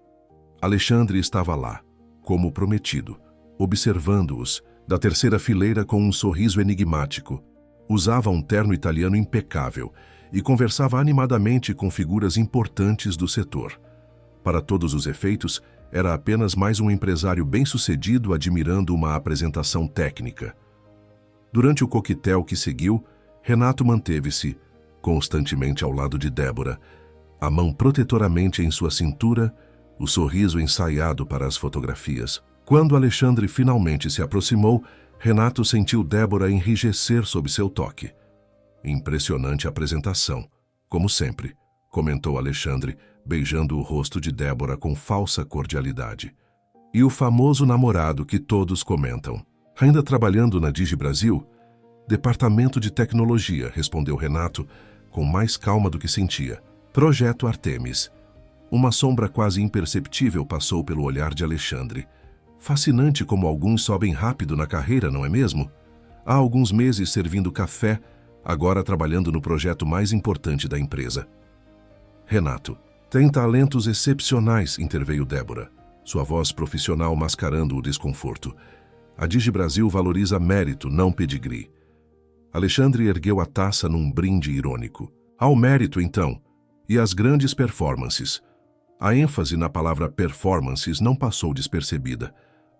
Alexandre estava lá, como prometido, observando-os, da terceira fileira com um sorriso enigmático. Usava um terno italiano impecável e conversava animadamente com figuras importantes do setor. Para todos os efeitos, era apenas mais um empresário bem-sucedido admirando uma apresentação técnica. Durante o coquetel que seguiu, Renato manteve-se constantemente ao lado de Débora, a mão protetoramente em sua cintura, o sorriso ensaiado para as fotografias. Quando Alexandre finalmente se aproximou, Renato sentiu Débora enrijecer sob seu toque. Impressionante apresentação, como sempre, comentou Alexandre, beijando o rosto de Débora com falsa cordialidade. E o famoso namorado que todos comentam. Ainda trabalhando na Digi Brasil? Departamento de Tecnologia, respondeu Renato, com mais calma do que sentia. Projeto Artemis. Uma sombra quase imperceptível passou pelo olhar de Alexandre. Fascinante como alguns sobem rápido na carreira, não é mesmo? Há alguns meses servindo café, agora trabalhando no projeto mais importante da empresa. Renato. Tem talentos excepcionais, interveio Débora, sua voz profissional mascarando o desconforto. A Digi Brasil valoriza mérito, não pedigree. Alexandre ergueu a taça num brinde irônico. Ao mérito, então, e às grandes performances. A ênfase na palavra performances não passou despercebida.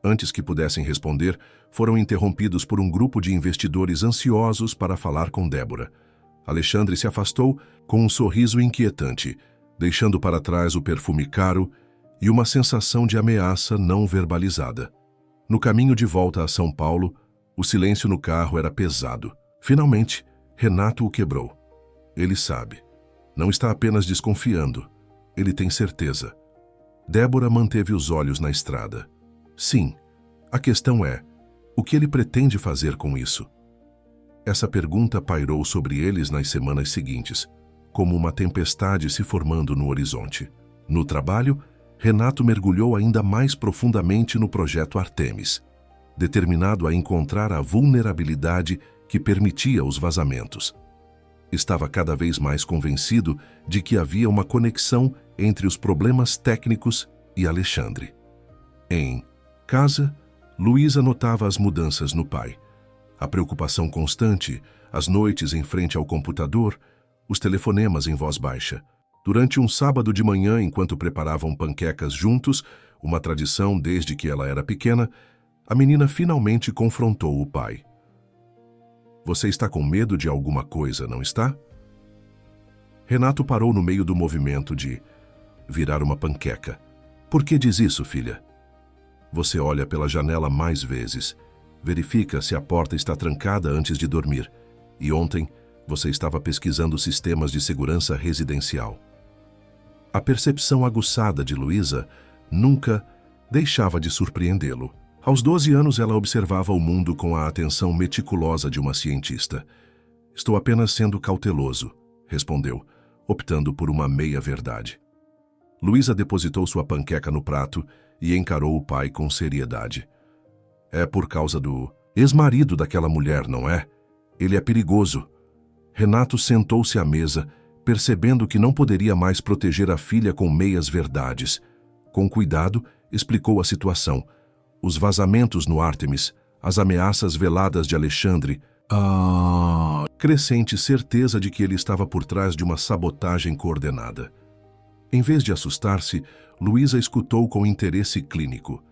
Antes que pudessem responder, foram interrompidos por um grupo de investidores ansiosos para falar com Débora. Alexandre se afastou com um sorriso inquietante, deixando para trás o perfume caro e uma sensação de ameaça não verbalizada. No caminho de volta a São Paulo, o silêncio no carro era pesado. Finalmente, Renato o quebrou. Ele sabe. Não está apenas desconfiando. Ele tem certeza. Débora manteve os olhos na estrada. Sim, a questão é, o que ele pretende fazer com isso? Essa pergunta pairou sobre eles nas semanas seguintes, como uma tempestade se formando no horizonte. No trabalho, Renato mergulhou ainda mais profundamente no projeto Artemis, determinado a encontrar a vulnerabilidade que permitia os vazamentos. Estava cada vez mais convencido de que havia uma conexão entre os problemas técnicos e Alexandre. Em casa, Luísa notava as mudanças no pai. A preocupação constante, as noites em frente ao computador, os telefonemas em voz baixa. Durante um sábado de manhã, enquanto preparavam panquecas juntos, uma tradição desde que ela era pequena, a menina finalmente confrontou o pai. Você está com medo de alguma coisa, não está? Renato parou no meio do movimento de virar uma panqueca. Por que diz isso, filha? Você olha pela janela mais vezes. Verifica se a porta está trancada antes de dormir. E ontem, você estava pesquisando sistemas de segurança residencial. A percepção aguçada de Luísa nunca deixava de surpreendê-lo. Aos 12 anos, ela observava o mundo com a atenção meticulosa de uma cientista. Estou apenas sendo cauteloso, respondeu, optando por uma meia-verdade. Luísa depositou sua panqueca no prato e encarou o pai com seriedade. É por causa do ex-marido daquela mulher, não é? Ele é perigoso. Renato sentou-se à mesa, percebendo que não poderia mais proteger a filha com meias-verdades. Com cuidado, explicou a situação. Os vazamentos no Ártemis, as ameaças veladas de Alexandre, a crescente certeza de que ele estava por trás de uma sabotagem coordenada. Em vez de assustar-se, Luísa escutou com interesse clínico.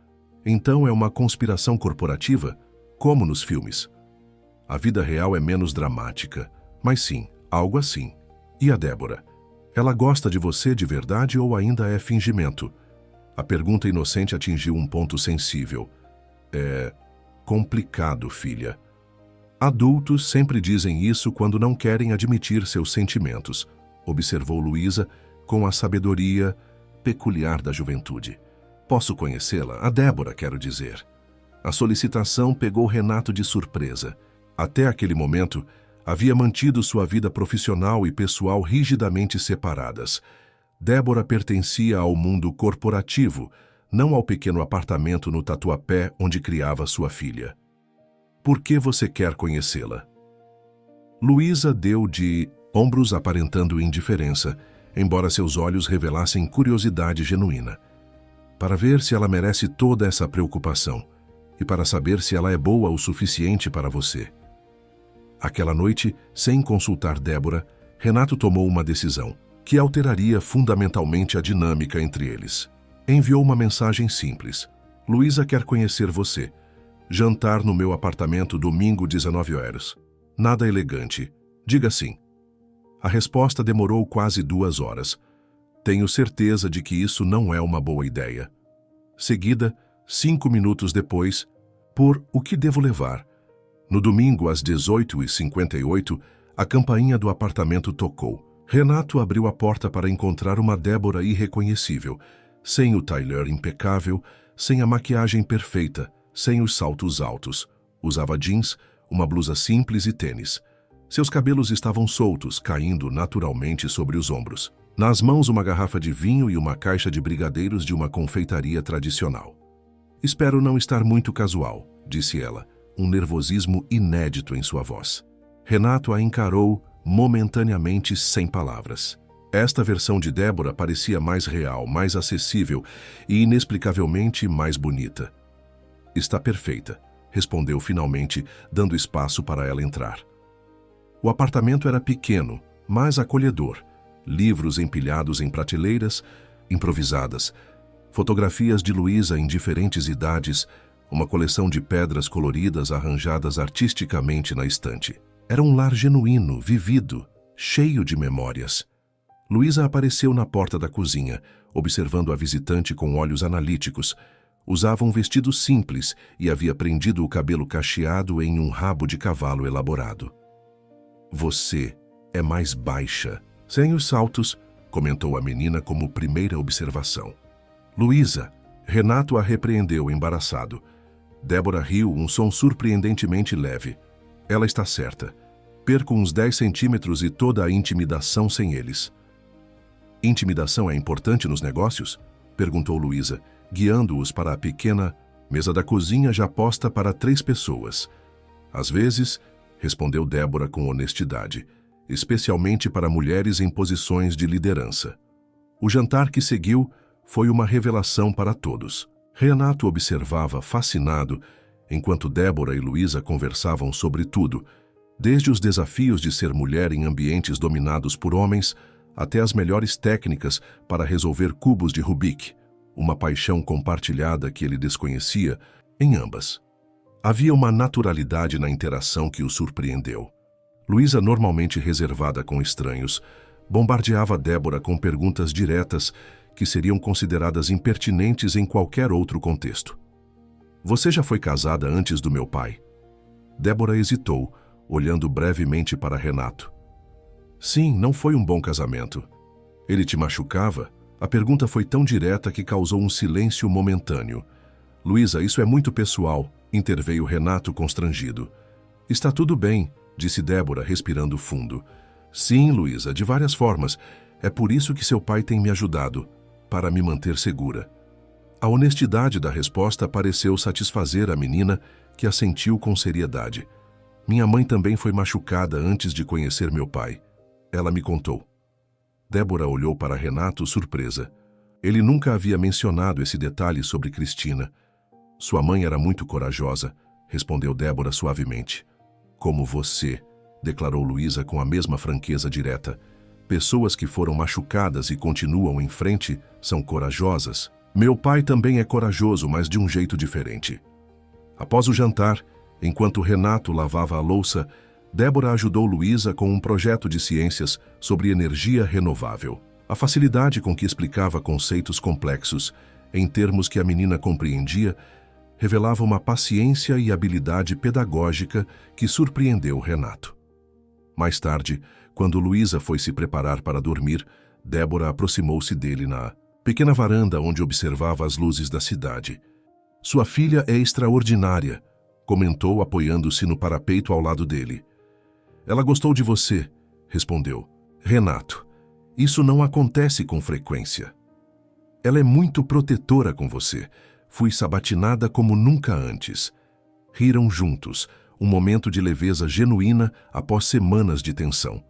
Então é uma conspiração corporativa? Como nos filmes. A vida real é menos dramática, mas sim, algo assim. E a Débora? Ela gosta de você de verdade ou ainda é fingimento? A pergunta inocente atingiu um ponto sensível. É complicado, filha. Adultos sempre dizem isso quando não querem admitir seus sentimentos, observou Luísa com a sabedoria peculiar da juventude. Posso conhecê-la? A Débora, quero dizer. A solicitação pegou Renato de surpresa. Até aquele momento, havia mantido sua vida profissional e pessoal rigidamente separadas. Débora pertencia ao mundo corporativo, não ao pequeno apartamento no Tatuapé onde criava sua filha. Por que você quer conhecê-la? Luísa deu de ombros aparentando indiferença, embora seus olhos revelassem curiosidade genuína. Para ver se ela merece toda essa preocupação e para saber se ela é boa o suficiente para você. Aquela noite, sem consultar Débora, Renato tomou uma decisão que alteraria fundamentalmente a dinâmica entre eles. Enviou uma mensagem simples. Luísa quer conhecer você. Jantar no meu apartamento domingo 19 horas. Nada elegante. Diga sim. A resposta demorou quase 2 horas. Tenho certeza de que isso não é uma boa ideia. Seguida, 5 minutos depois, por o que devo levar? No domingo, às 18h58, a campainha do apartamento tocou. Renato abriu a porta para encontrar uma Débora irreconhecível, sem o tailleur impecável, sem a maquiagem perfeita, sem os saltos altos. Usava jeans, uma blusa simples e tênis. Seus cabelos estavam soltos, caindo naturalmente sobre os ombros. Nas mãos, uma garrafa de vinho e uma caixa de brigadeiros de uma confeitaria tradicional. Espero não estar muito casual, disse ela, um nervosismo inédito em sua voz. Renato a encarou momentaneamente sem palavras. Esta versão de Débora parecia mais real, mais acessível e inexplicavelmente mais bonita. Está perfeita, respondeu finalmente, dando espaço para ela entrar. O apartamento era pequeno, mas acolhedor. Livros empilhados em prateleiras, improvisadas, fotografias de Luísa em diferentes idades, uma coleção de pedras coloridas arranjadas artisticamente na estante. Era um lar genuíno, vivido, cheio de memórias. Luísa apareceu na porta da cozinha, observando a visitante com olhos analíticos. Usava um vestido simples e havia prendido o cabelo cacheado em um rabo de cavalo elaborado. Você é mais baixa. Sem os saltos, comentou a menina como primeira observação. Luísa, Renato a repreendeu embaraçado. Débora riu, um som surpreendentemente leve. Ela está certa. Perco uns 10 centímetros e toda a intimidação sem eles. Intimidação é importante nos negócios? Perguntou Luísa, guiando-os para a pequena mesa da cozinha já posta para 3 pessoas. Às vezes, respondeu Débora com honestidade, especialmente para mulheres em posições de liderança. O jantar que seguiu foi uma revelação para todos. Renato observava fascinado, enquanto Débora e Luísa conversavam sobre tudo, desde os desafios de ser mulher em ambientes dominados por homens, até as melhores técnicas para resolver cubos de Rubik, uma paixão compartilhada que ele desconhecia em ambas. Havia uma naturalidade na interação que o surpreendeu. Luísa, normalmente reservada com estranhos, bombardeava Débora com perguntas diretas que seriam consideradas impertinentes em qualquer outro contexto. Você já foi casada antes do meu pai? Débora hesitou, olhando brevemente para Renato. Sim, não foi um bom casamento. Ele te machucava? A pergunta foi tão direta que causou um silêncio momentâneo. Luísa, isso é muito pessoal, interveio Renato constrangido. Está tudo bem, disse Débora, respirando fundo. Sim, Luísa, de várias formas. É por isso que seu pai tem me ajudado, para me manter segura. A honestidade da resposta pareceu satisfazer a menina, que assentiu com seriedade. Minha mãe também foi machucada antes de conhecer meu pai. Ela me contou. Débora olhou para Renato surpresa. Ele nunca havia mencionado esse detalhe sobre Cristina. Sua mãe era muito corajosa, respondeu Débora suavemente. Como você, declarou Luísa com a mesma franqueza direta. Pessoas que foram machucadas e continuam em frente são corajosas. Meu pai também é corajoso, mas de um jeito diferente. Após o jantar, enquanto Renato lavava a louça, Débora ajudou Luísa com um projeto de ciências sobre energia renovável. A facilidade com que explicava conceitos complexos, em termos que a menina compreendia, revelava uma paciência e habilidade pedagógica que surpreendeu Renato. Mais tarde, quando Luísa foi se preparar para dormir, Débora aproximou-se dele na pequena varanda onde observava as luzes da cidade. Sua filha é extraordinária, comentou apoiando-se no parapeito ao lado dele. Ela gostou de você, respondeu. Renato, isso não acontece com frequência. Ela é muito protetora com você. Fui sabatinada como nunca antes. Riram juntos, um momento de leveza genuína após semanas de tensão.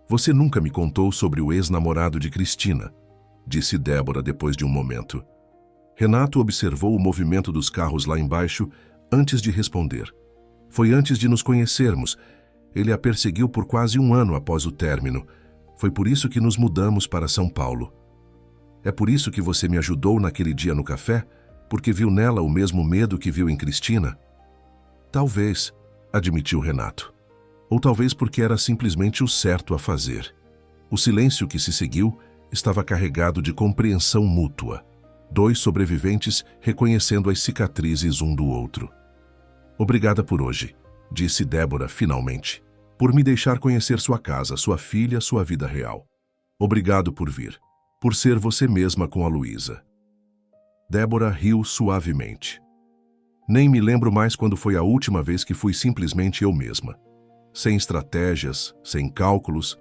Você nunca me contou sobre o ex-namorado de Cristina, disse Débora depois de um momento. Renato observou o movimento dos carros lá embaixo antes de responder. Foi antes de nos conhecermos. Ele a perseguiu por quase um ano após o término. Foi por isso que nos mudamos para São Paulo. É por isso que você me ajudou naquele dia no café? Porque viu nela o mesmo medo que viu em Cristina? Talvez, admitiu Renato. Ou talvez porque era simplesmente o certo a fazer. O silêncio que se seguiu estava carregado de compreensão mútua. Dois sobreviventes reconhecendo as cicatrizes um do outro. Obrigada por hoje, disse Débora finalmente. Por me deixar conhecer sua casa, sua filha, sua vida real. Obrigado por vir. Por ser você mesma com a Luísa. Débora riu suavemente. Nem me lembro mais quando foi a última vez que fui simplesmente eu mesma. Sem estratégias, sem cálculos,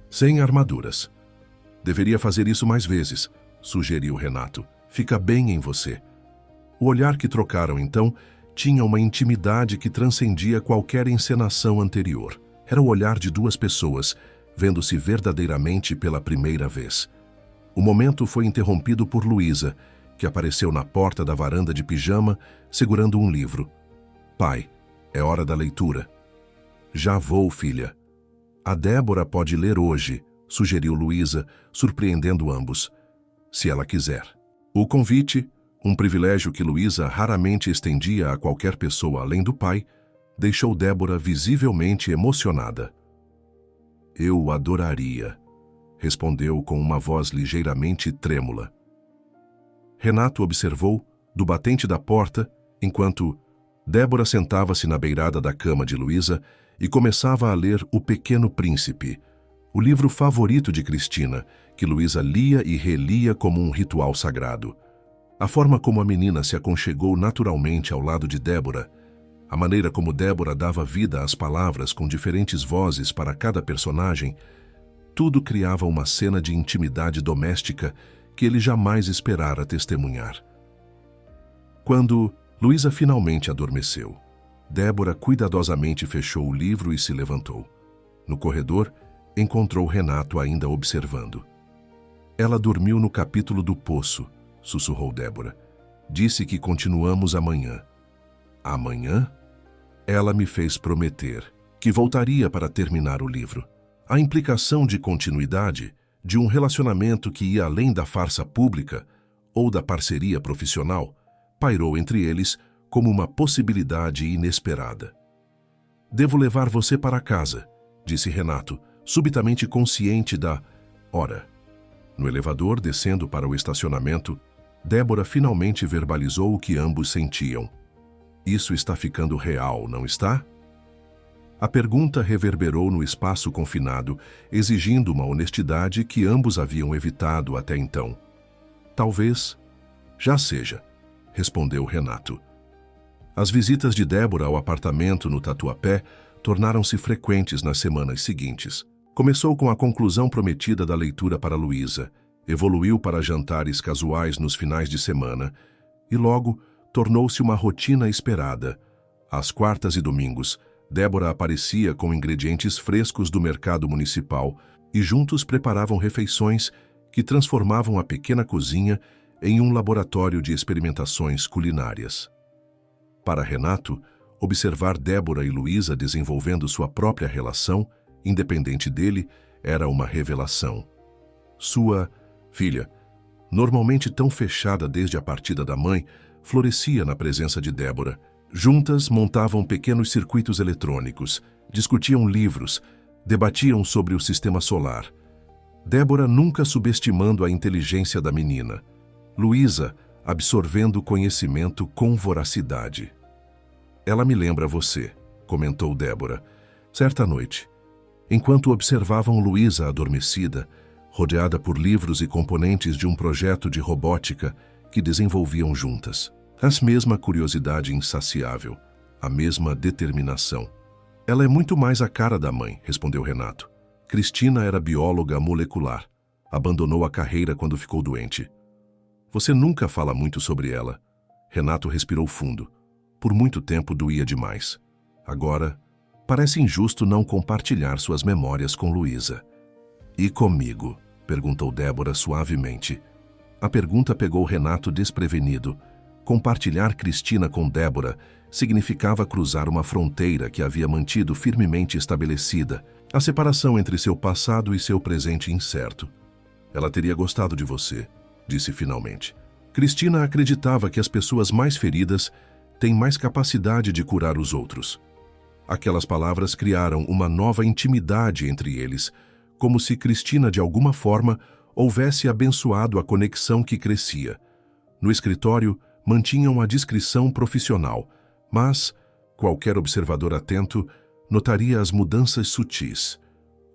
sem armaduras. Deveria fazer isso mais vezes, sugeriu Renato. Fica bem em você. O olhar que trocaram então tinha uma intimidade que transcendia qualquer encenação anterior. Era o olhar de duas pessoas, vendo-se verdadeiramente pela primeira vez. O momento foi interrompido por Luísa, que apareceu na porta da varanda de pijama, segurando um livro. Pai, é hora da leitura. Já vou, filha. A Débora pode ler hoje, sugeriu Luísa, surpreendendo ambos. Se ela quiser. O convite, um privilégio que Luísa raramente estendia a qualquer pessoa além do pai, deixou Débora visivelmente emocionada. Eu adoraria, respondeu com uma voz ligeiramente trêmula. Renato observou, do batente da porta, enquanto Débora sentava-se na beirada da cama de Luísa e começava a ler O Pequeno Príncipe, o livro favorito de Cristina, que Luísa lia e relia como um ritual sagrado. A forma como a menina se aconchegou naturalmente ao lado de Débora, a maneira como Débora dava vida às palavras com diferentes vozes para cada personagem, tudo criava uma cena de intimidade doméstica que ele jamais esperara testemunhar. Quando Luísa finalmente adormeceu, Débora cuidadosamente fechou o livro e se levantou. No corredor, encontrou Renato ainda observando. Ela dormiu no capítulo do poço, sussurrou Débora. Disse que continuamos amanhã. Amanhã? Ela me fez prometer que voltaria para terminar o livro. A implicação de continuidade, de um relacionamento que ia além da farsa pública ou da parceria profissional, pairou entre eles como uma possibilidade inesperada. Devo levar você para casa, disse Renato, subitamente consciente da hora. No elevador, descendo para o estacionamento, Débora finalmente verbalizou o que ambos sentiam. Isso está ficando real, não está? A pergunta reverberou no espaço confinado, exigindo uma honestidade que ambos haviam evitado até então. Talvez já seja, respondeu Renato. As visitas de Débora ao apartamento no Tatuapé tornaram-se frequentes nas semanas seguintes. Começou com a conclusão prometida da leitura para Luísa, evoluiu para jantares casuais nos finais de semana e logo tornou-se uma rotina esperada. Às quartas e domingos, Débora aparecia com ingredientes frescos do mercado municipal e juntos preparavam refeições que transformavam a pequena cozinha em um laboratório de experimentações culinárias. Para Renato, observar Débora e Luísa desenvolvendo sua própria relação, independente dele, era uma revelação. Sua filha, normalmente tão fechada desde a partida da mãe, florescia na presença de Débora. Juntas montavam pequenos circuitos eletrônicos, discutiam livros, debatiam sobre o sistema solar. Débora nunca subestimando a inteligência da menina. Luísa absorvendo conhecimento com voracidade. Ela me lembra você, comentou Débora, certa noite, enquanto observavam Luísa adormecida, rodeada por livros e componentes de um projeto de robótica que desenvolviam juntas. A mesma curiosidade insaciável, a mesma determinação. Ela é muito mais a cara da mãe, respondeu Renato. Cristina era bióloga molecular. Abandonou a carreira quando ficou doente. Você nunca fala muito sobre ela. Renato respirou fundo. Por muito tempo doía demais. Agora, parece injusto não compartilhar suas memórias com Luísa. E comigo? Perguntou Débora suavemente. A pergunta pegou Renato desprevenido. Compartilhar Cristina com Débora significava cruzar uma fronteira que havia mantido firmemente estabelecida, a separação entre seu passado e seu presente incerto. Ela teria gostado de você, disse finalmente. Cristina acreditava que as pessoas mais feridas têm mais capacidade de curar os outros. Aquelas palavras criaram uma nova intimidade entre eles, como se Cristina, de alguma forma, houvesse abençoado a conexão que crescia. No escritório, mantinham a discrição profissional, mas qualquer observador atento notaria as mudanças sutis.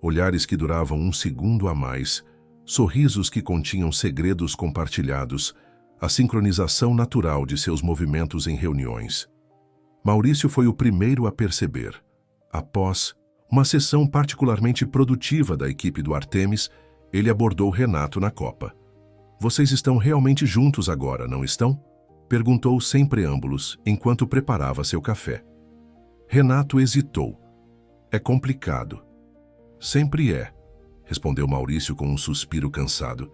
Olhares que duravam um segundo a mais, sorrisos que continham segredos compartilhados, a sincronização natural de seus movimentos em reuniões. Maurício foi o primeiro a perceber. Após uma sessão particularmente produtiva da equipe do Artemis, ele abordou Renato na copa. Vocês estão realmente juntos agora, não estão? Perguntou sem preâmbulos, enquanto preparava seu café. Renato hesitou. É complicado. Sempre é, respondeu Maurício com um suspiro cansado.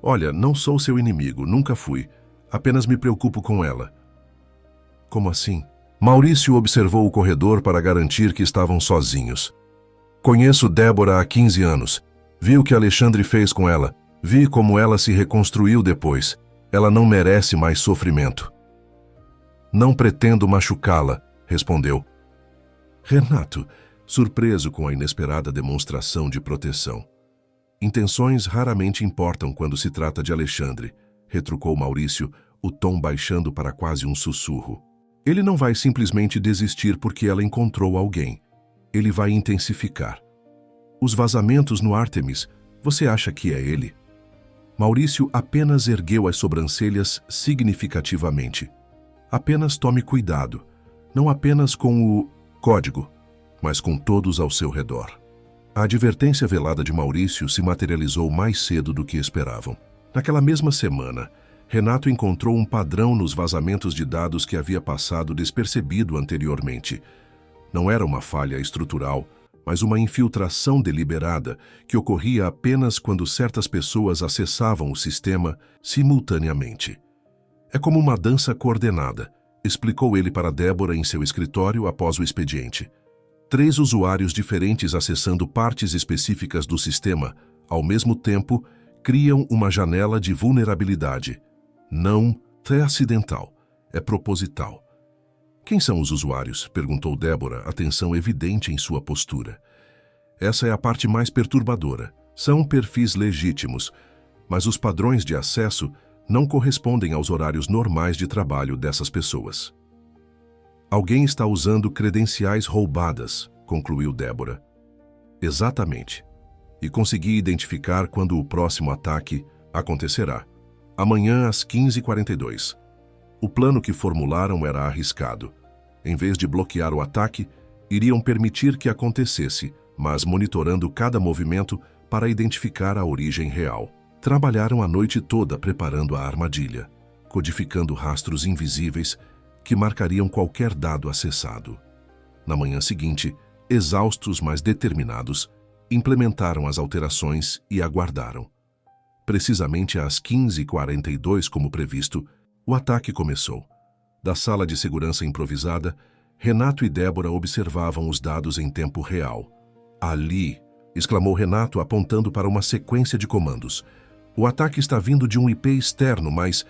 Olha, não sou seu inimigo, nunca fui. Apenas me preocupo com ela. Como assim? Maurício observou o corredor para garantir que estavam sozinhos. Conheço Débora há 15 anos. Vi o que Alexandre fez com ela. Vi como ela se reconstruiu depois. Ela não merece mais sofrimento. Não pretendo machucá-la, respondeu. Renato, surpreso com a inesperada demonstração de proteção. Intenções raramente importam quando se trata de Alexandre, retrucou Maurício, o tom baixando para quase um sussurro. Ele não vai simplesmente desistir porque ela encontrou alguém. Ele vai intensificar. Os vazamentos no Artemis, você acha que é ele? Maurício apenas ergueu as sobrancelhas significativamente. Apenas tome cuidado, não apenas com o código, mas com todos ao seu redor. A advertência velada de Maurício se materializou mais cedo do que esperavam. Naquela mesma semana, Renato encontrou um padrão nos vazamentos de dados que havia passado despercebido anteriormente. Não era uma falha estrutural, mas uma infiltração deliberada que ocorria apenas quando certas pessoas acessavam o sistema simultaneamente. É como uma dança coordenada, explicou ele para Débora em seu escritório após o expediente. 3 usuários diferentes acessando partes específicas do sistema, ao mesmo tempo, criam uma janela de vulnerabilidade. Não é acidental, é proposital. Quem são os usuários? Perguntou Débora, atenção evidente em sua postura. Essa é a parte mais perturbadora. São perfis legítimos, mas os padrões de acesso não correspondem aos horários normais de trabalho dessas pessoas. Alguém está usando credenciais roubadas, concluiu Débora. Exatamente. E consegui identificar quando o próximo ataque acontecerá. Amanhã às 15h42. O plano que formularam era arriscado. Em vez de bloquear o ataque, iriam permitir que acontecesse, mas monitorando cada movimento para identificar a origem real. Trabalharam a noite toda preparando a armadilha, codificando rastros invisíveis que marcariam qualquer dado acessado. Na manhã seguinte, exaustos mas determinados, implementaram as alterações e aguardaram. Precisamente às 15h42, como previsto, o ataque começou. Da sala de segurança improvisada, Renato e Débora observavam os dados em tempo real. Ali, exclamou Renato apontando para uma sequência de comandos. O ataque está vindo de um IP externo, mas...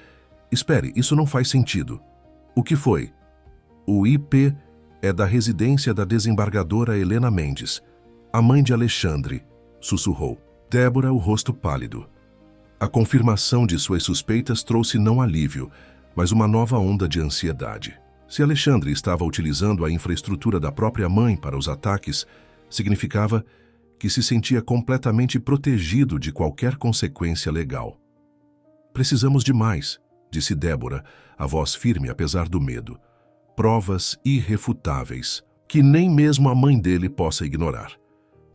Espere, isso não faz sentido. O que foi? O IP é da residência da desembargadora Helena Mendes, a mãe de Alexandre, sussurrou. Débora, o rosto pálido. A confirmação de suas suspeitas trouxe não alívio, mas uma nova onda de ansiedade. Se Alexandre estava utilizando a infraestrutura da própria mãe para os ataques, significava que se sentia completamente protegido de qualquer consequência legal. Precisamos de mais, disse Débora, a voz firme apesar do medo. Provas irrefutáveis, que nem mesmo a mãe dele possa ignorar.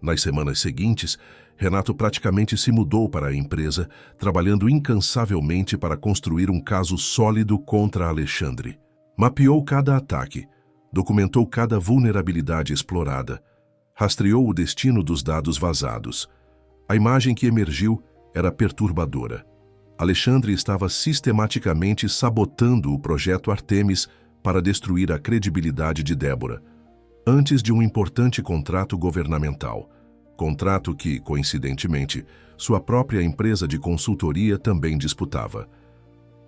Nas semanas seguintes, Renato praticamente se mudou para a empresa, trabalhando incansavelmente para construir um caso sólido contra Alexandre. Mapeou cada ataque, documentou cada vulnerabilidade explorada, rastreou o destino dos dados vazados. A imagem que emergiu era perturbadora. Alexandre estava sistematicamente sabotando o projeto Artemis para destruir a credibilidade de Débora, antes de um importante contrato governamental. Contrato que, coincidentemente, sua própria empresa de consultoria também disputava.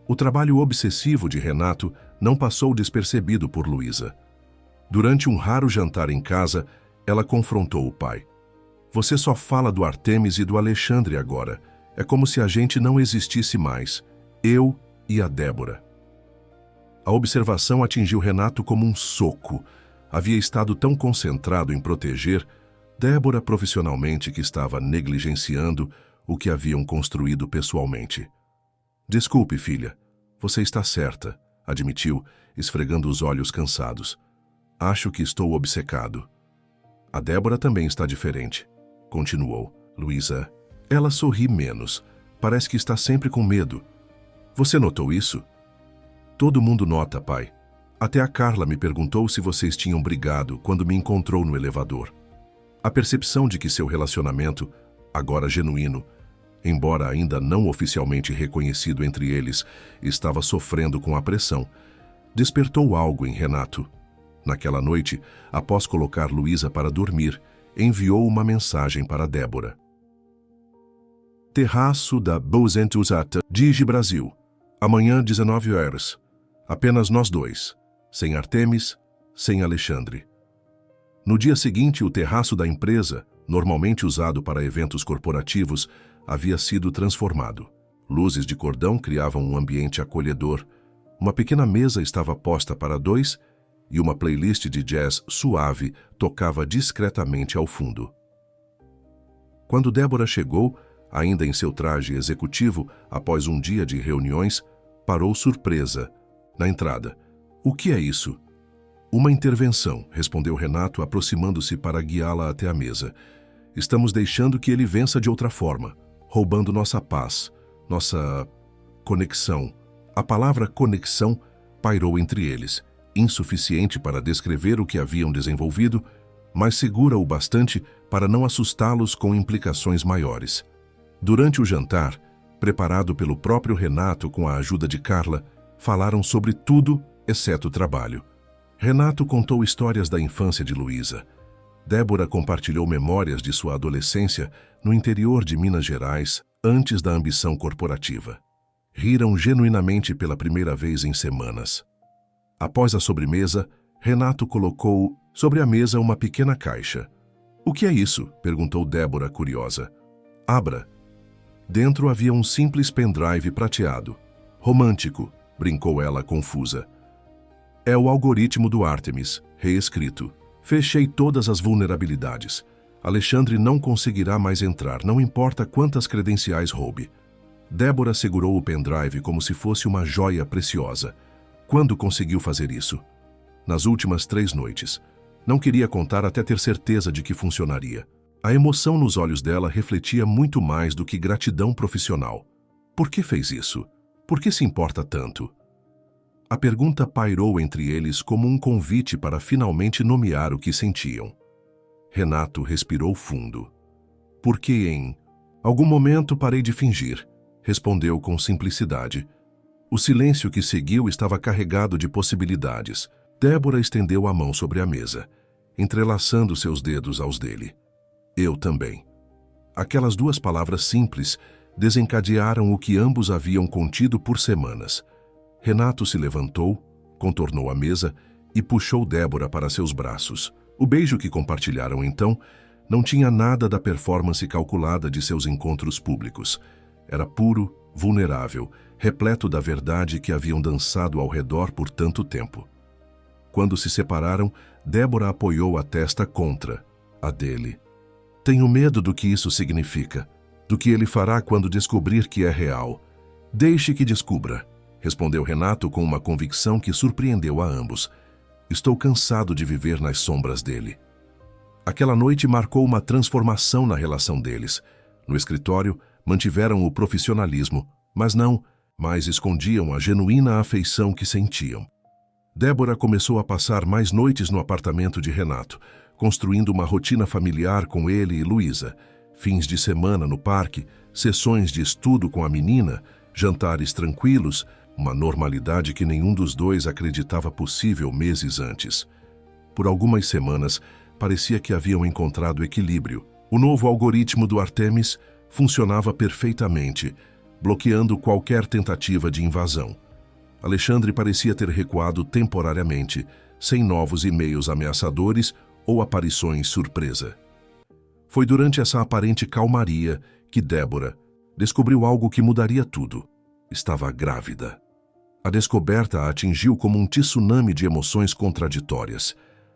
O trabalho obsessivo de Renato não passou despercebido por Luísa. Durante um raro jantar em casa, ela confrontou o pai. Você só fala do Artemis e do Alexandre agora. É como se a gente não existisse mais. Eu e a Débora. A observação atingiu Renato como um soco. Havia estado tão concentrado em proteger Débora profissionalmente que estava negligenciando o que haviam construído pessoalmente. Desculpe, filha. Você está certa, admitiu, esfregando os olhos cansados. Acho que estou obcecado. A Débora também está diferente, continuou. Luísa, ela sorri menos. Parece que está sempre com medo. Você notou isso? Todo mundo nota, pai. Até a Carla me perguntou se vocês tinham brigado quando me encontrou no elevador. A percepção de que seu relacionamento, agora genuíno, embora ainda não oficialmente reconhecido entre eles, estava sofrendo com a pressão, despertou algo em Renato. Naquela noite, após colocar Luísa para dormir, enviou uma mensagem para Débora. Terraço da Bouzentuzata, Digi Brasil. Amanhã, 19 horas. Apenas nós dois. Sem Artemis, sem Alexandre. No dia seguinte, o terraço da empresa, normalmente usado para eventos corporativos, havia sido transformado. Luzes de cordão criavam um ambiente acolhedor. Uma pequena mesa estava posta para dois e uma playlist de jazz suave tocava discretamente ao fundo. Quando Débora chegou, ainda em seu traje executivo, após um dia de reuniões, parou surpresa. Na entrada. O que é isso? Uma intervenção, respondeu Renato, aproximando-se para guiá-la até a mesa. Estamos deixando que ele vença de outra forma, roubando nossa paz, nossa conexão. A palavra conexão pairou entre eles, insuficiente para descrever o que haviam desenvolvido, mas segura o bastante para não assustá-los com implicações maiores. Durante o jantar, preparado pelo próprio Renato com a ajuda de Carla, falaram sobre tudo, exceto o trabalho. Renato contou histórias da infância de Luísa. Débora compartilhou memórias de sua adolescência no interior de Minas Gerais, antes da ambição corporativa. Riram genuinamente pela primeira vez em semanas. Após a sobremesa, Renato colocou sobre a mesa uma pequena caixa. "O que é isso?" perguntou Débora, curiosa. "Abra." Dentro havia um simples pendrive prateado. "Romântico", brincou ela, confusa. "É o algoritmo do Artemis, reescrito. Fechei todas as vulnerabilidades. Alexandre não conseguirá mais entrar, não importa quantas credenciais roube." Débora segurou o pendrive como se fosse uma joia preciosa. Quando conseguiu fazer isso? Nas últimas 3 noites. Não queria contar até ter certeza de que funcionaria. A emoção nos olhos dela refletia muito mais do que gratidão profissional. Por que fez isso? Por que se importa tanto? A pergunta pairou entre eles como um convite para finalmente nomear o que sentiam. Renato respirou fundo. "Porque em algum momento parei de fingir", respondeu com simplicidade. O silêncio que seguiu estava carregado de possibilidades. Débora estendeu a mão sobre a mesa, entrelaçando seus dedos aos dele. "Eu também." Aquelas 2 palavras simples desencadearam o que ambos haviam contido por semanas. Renato se levantou, contornou a mesa e puxou Débora para seus braços. O beijo que compartilharam então não tinha nada da performance calculada de seus encontros públicos. Era puro, vulnerável, repleto da verdade que haviam dançado ao redor por tanto tempo. Quando se separaram, Débora apoiou a testa contra a dele. "Tenho medo do que isso significa, do que ele fará quando descobrir que é real." "Deixe que descubra", respondeu Renato com uma convicção que surpreendeu a ambos. "Estou cansado de viver nas sombras dele." Aquela noite marcou uma transformação na relação deles. No escritório, mantiveram o profissionalismo, mas não mais escondiam a genuína afeição que sentiam. Débora começou a passar mais noites no apartamento de Renato, construindo uma rotina familiar com ele e Luísa. Fins de semana no parque, sessões de estudo com a menina, jantares tranquilos, uma normalidade que nenhum dos dois acreditava possível meses antes. Por algumas semanas, parecia que haviam encontrado equilíbrio. O novo algoritmo do Artemis funcionava perfeitamente, bloqueando qualquer tentativa de invasão. Alexandre parecia ter recuado temporariamente, sem novos e-mails ameaçadores ou aparições surpresa. Foi durante essa aparente calmaria que Débora descobriu algo que mudaria tudo. Estava grávida. A descoberta a atingiu como um tsunami de emoções contraditórias.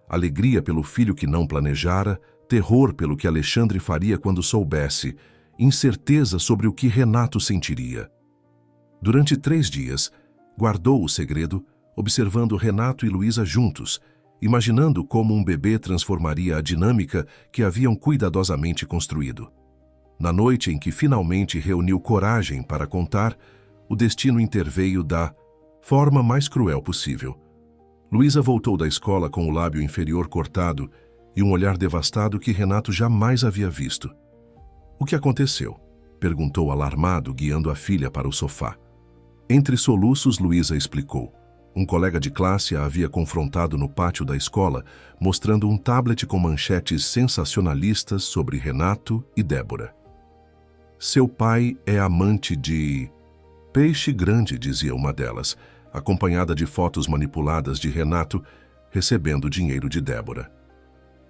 Alegria pelo filho que não planejara, terror pelo que Alexandre faria quando soubesse, incerteza sobre o que Renato sentiria. Durante 3 dias, guardou o segredo, observando Renato e Luísa juntos, imaginando como um bebê transformaria a dinâmica que haviam cuidadosamente construído. Na noite em que finalmente reuniu coragem para contar, o destino interveio da forma mais cruel possível. Luísa voltou da escola com o lábio inferior cortado e um olhar devastado que Renato jamais havia visto. "O que aconteceu?" perguntou alarmado, guiando a filha para o sofá. Entre soluços, Luísa explicou. Um colega de classe a havia confrontado no pátio da escola, mostrando um tablet com manchetes sensacionalistas sobre Renato e Débora. "Seu pai é amante de peixe grande", dizia uma delas, acompanhada de fotos manipuladas de Renato recebendo dinheiro de Débora.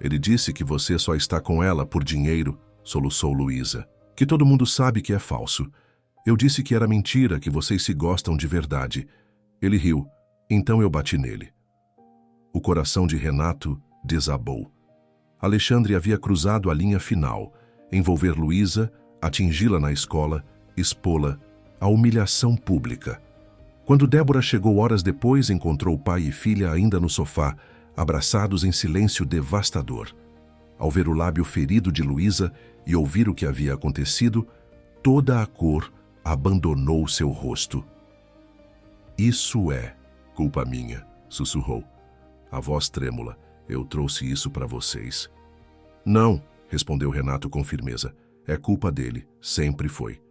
"Ele disse que você só está com ela por dinheiro", soluçou Luísa. "Que todo mundo sabe que é falso. Eu disse que era mentira, que vocês se gostam de verdade. Ele riu, então eu bati nele." O coração de Renato desabou. Alexandre havia cruzado a linha final, envolver Luísa, atingi-la na escola, expô-la, a humilhação pública. Quando Débora chegou horas depois, encontrou pai e filha ainda no sofá, abraçados em silêncio devastador. Ao ver o lábio ferido de Luísa e ouvir o que havia acontecido, toda a cor abandonou seu rosto. "Isso é culpa minha", sussurrou. A voz trêmula. "Eu trouxe isso para vocês." "Não", respondeu Renato com firmeza. "É culpa dele, sempre foi."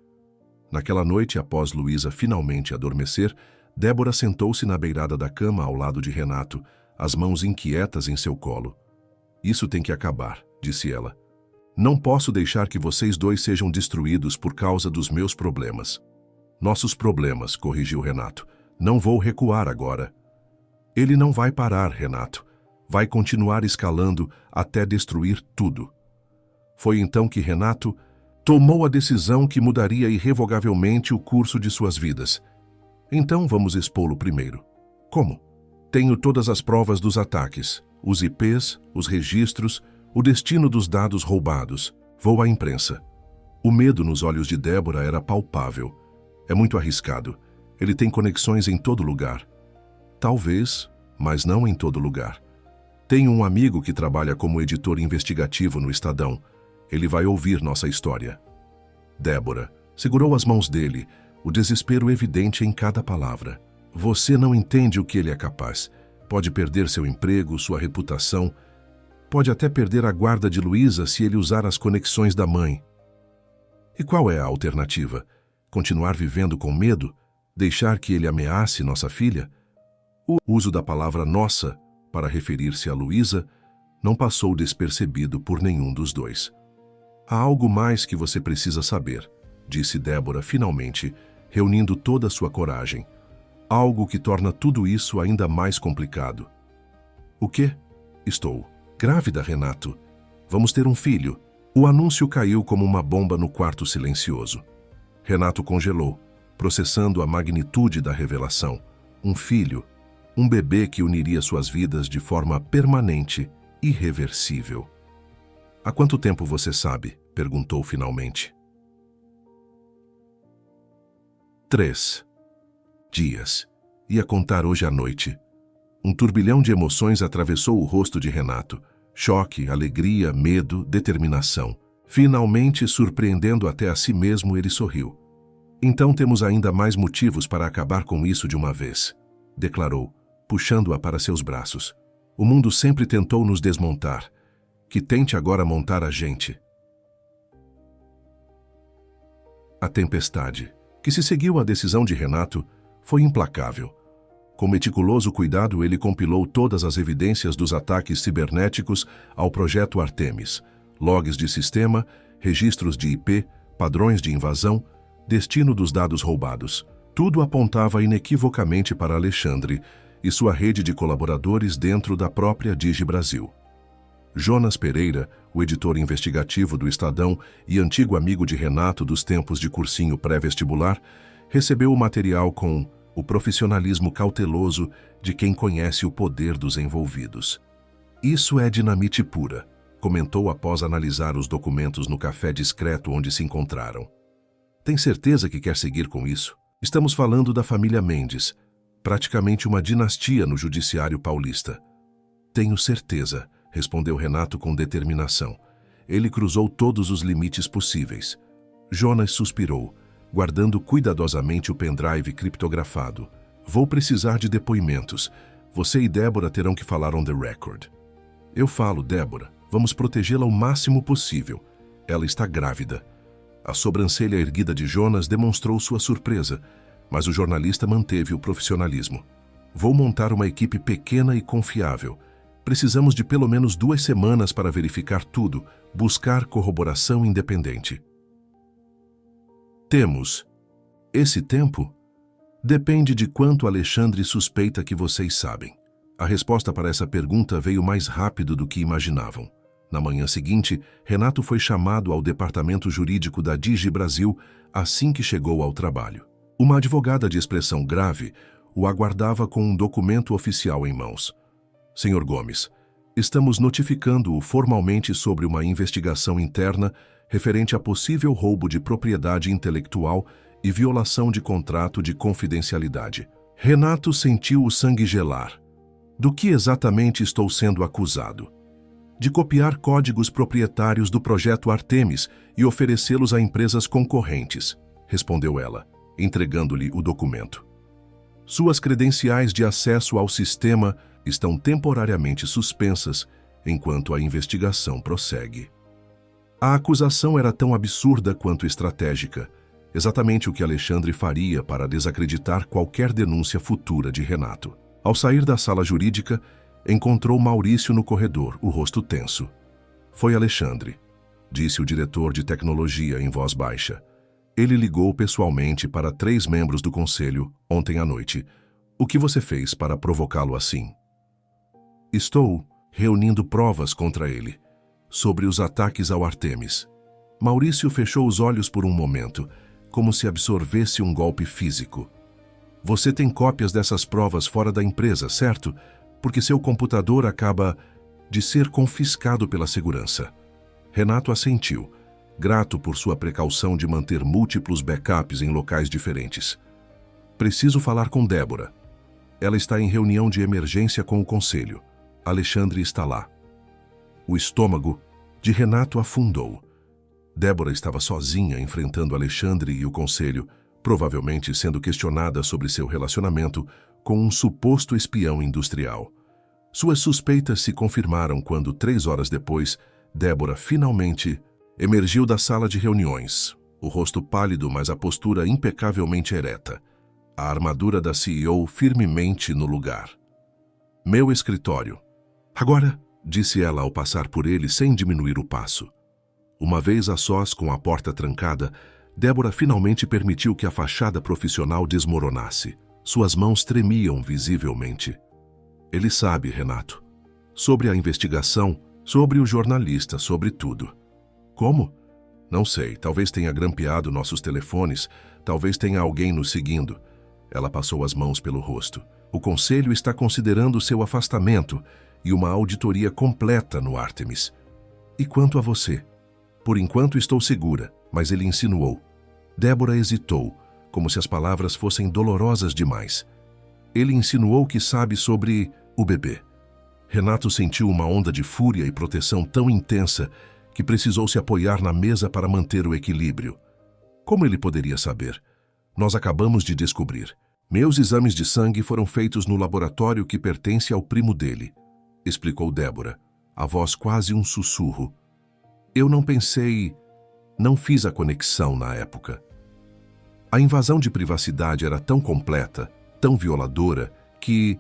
Naquela noite, após Luísa finalmente adormecer, Débora sentou-se na beirada da cama ao lado de Renato, as mãos inquietas em seu colo. "Isso tem que acabar", disse ela. "Não posso deixar que vocês dois sejam destruídos por causa dos meus problemas." "Nossos problemas", corrigiu Renato. "Não vou recuar agora." "Ele não vai parar, Renato. Vai continuar escalando até destruir tudo. Foi então que Renato tomou a decisão que mudaria irrevogavelmente o curso de suas vidas. Então vamos expô-lo primeiro. Como? Tenho todas as provas dos ataques, os IPs, os registros, o destino dos dados roubados. Vou à imprensa. O medo nos olhos de Débora era palpável. É muito arriscado. Ele tem conexões em todo lugar. Talvez, mas não em todo lugar. Tenho um amigo que trabalha como editor investigativo no Estadão. Ele vai ouvir nossa história. Débora segurou as mãos dele, o desespero evidente em cada palavra. Você não entende o que ele é capaz. Pode perder seu emprego, sua reputação. Pode até perder a guarda de Luísa se ele usar as conexões da mãe. E qual é a alternativa? Continuar vivendo com medo? Deixar que ele ameace nossa filha? O uso da palavra nossa, para referir-se a Luísa, não passou despercebido por nenhum dos dois. Há algo mais que você precisa saber, disse Débora finalmente, reunindo toda a sua coragem. Algo que torna tudo isso ainda mais complicado. O quê? Estou grávida, Renato. Vamos ter um filho. O anúncio caiu como uma bomba no quarto silencioso. Renato congelou, processando a magnitude da revelação. Um filho, um bebê que uniria suas vidas de forma permanente, irreversível. Há quanto tempo você sabe? Perguntou finalmente. 3 dias. Ia contar hoje à noite. Um turbilhão de emoções atravessou o rosto de Renato. Choque, alegria, medo, determinação. Finalmente, surpreendendo até a si mesmo, ele sorriu. Então temos ainda mais motivos para acabar com isso de uma vez, declarou, puxando-a para seus braços. O mundo sempre tentou nos desmontar. Que tente agora montar a gente. A tempestade, que se seguiu à decisão de Renato, foi implacável. Com meticuloso cuidado, ele compilou todas as evidências dos ataques cibernéticos ao projeto Artemis, logs de sistema, registros de IP, padrões de invasão, destino dos dados roubados. Tudo apontava inequivocamente para Alexandre e sua rede de colaboradores dentro da própria DigiBrasil. Jonas Pereira, o editor investigativo do Estadão e antigo amigo de Renato dos tempos de cursinho pré-vestibular, recebeu o material com o profissionalismo cauteloso de quem conhece o poder dos envolvidos. Isso é dinamite pura, comentou após analisar os documentos no café discreto onde se encontraram. Tem certeza que quer seguir com isso? Estamos falando da família Mendes, praticamente uma dinastia no judiciário paulista. Tenho certeza, respondeu Renato com determinação. Ele cruzou todos os limites possíveis. Jonas suspirou, guardando cuidadosamente o pendrive criptografado. Vou precisar de depoimentos. Você e Débora terão que falar on the record. Eu falo, Débora. Vamos protegê-la o máximo possível. Ela está grávida. A sobrancelha erguida de Jonas demonstrou sua surpresa, mas o jornalista manteve o profissionalismo. Vou montar uma equipe pequena e confiável. Precisamos de pelo menos 2 semanas para verificar tudo, buscar corroboração independente. Temos. Esse tempo? Depende de quanto Alexandre suspeita que vocês sabem. A resposta para essa pergunta veio mais rápido do que imaginavam. Na manhã seguinte, Renato foi chamado ao departamento jurídico da DigiBrasil assim que chegou ao trabalho. Uma advogada de expressão grave o aguardava com um documento oficial em mãos. Senhor Gomes, estamos notificando-o formalmente sobre uma investigação interna referente a possível roubo de propriedade intelectual e violação de contrato de confidencialidade. Renato sentiu o sangue gelar. Do que exatamente estou sendo acusado? De copiar códigos proprietários do projeto Artemis e oferecê-los a empresas concorrentes, respondeu ela, entregando-lhe o documento. Suas credenciais de acesso ao sistema estão temporariamente suspensas enquanto a investigação prossegue. A acusação era tão absurda quanto estratégica, exatamente o que Alexandre faria para desacreditar qualquer denúncia futura de Renato. Ao sair da sala jurídica, encontrou Maurício no corredor, o rosto tenso. Foi Alexandre, disse o diretor de tecnologia em voz baixa. Ele ligou pessoalmente para 3 membros do conselho ontem à noite. O que você fez para provocá-lo assim? Estou, reunindo provas contra ele, sobre os ataques ao Artemis. Maurício fechou os olhos por um momento, como se absorvesse um golpe físico. Você tem cópias dessas provas fora da empresa, certo? Porque seu computador acaba de ser confiscado pela segurança. Renato assentiu, grato por sua precaução de manter múltiplos backups em locais diferentes. Preciso falar com Débora. Ela está em reunião de emergência com o conselho. Alexandre está lá. O estômago de Renato afundou. Débora estava sozinha enfrentando Alexandre e o conselho, provavelmente sendo questionada sobre seu relacionamento com um suposto espião industrial. Suas suspeitas se confirmaram quando, 3 horas depois, Débora finalmente emergiu da sala de reuniões, o rosto pálido, mas a postura impecavelmente ereta, a armadura da CEO firmemente no lugar. Meu escritório. Agora, disse ela ao passar por ele sem diminuir o passo. Uma vez a sós com a porta trancada, Débora finalmente permitiu que a fachada profissional desmoronasse. Suas mãos tremiam visivelmente. Ele sabe, Renato. Sobre a investigação, sobre o jornalista, sobre tudo. Como? Não sei, talvez tenha grampeado nossos telefones, talvez tenha alguém nos seguindo. Ela passou as mãos pelo rosto. O conselho está considerando seu afastamento e uma auditoria completa no Artemis. E quanto a você? Por enquanto estou segura, mas ele insinuou. Débora hesitou, como se as palavras fossem dolorosas demais. Ele insinuou que sabe sobre o bebê. Renato sentiu uma onda de fúria e proteção tão intensa que precisou se apoiar na mesa para manter o equilíbrio. Como ele poderia saber? Nós acabamos de descobrir. Meus exames de sangue foram feitos no laboratório que pertence ao primo dele, explicou Débora, a voz quase um sussurro. Eu não pensei, não fiz a conexão na época. A invasão de privacidade era tão completa, tão violadora, que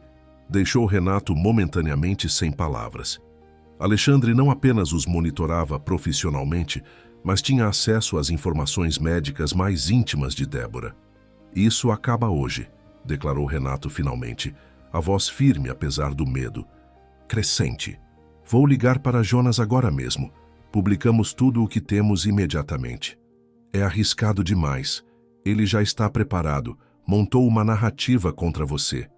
deixou Renato momentaneamente sem palavras. Alexandre não apenas os monitorava profissionalmente, mas tinha acesso às informações médicas mais íntimas de Débora. Isso acaba hoje, declarou Renato finalmente, a voz firme apesar do medo. Crescente. Vou ligar para Jonas agora mesmo. Publicamos tudo o que temos imediatamente. É arriscado demais. Ele já está preparado, montou uma narrativa contra você.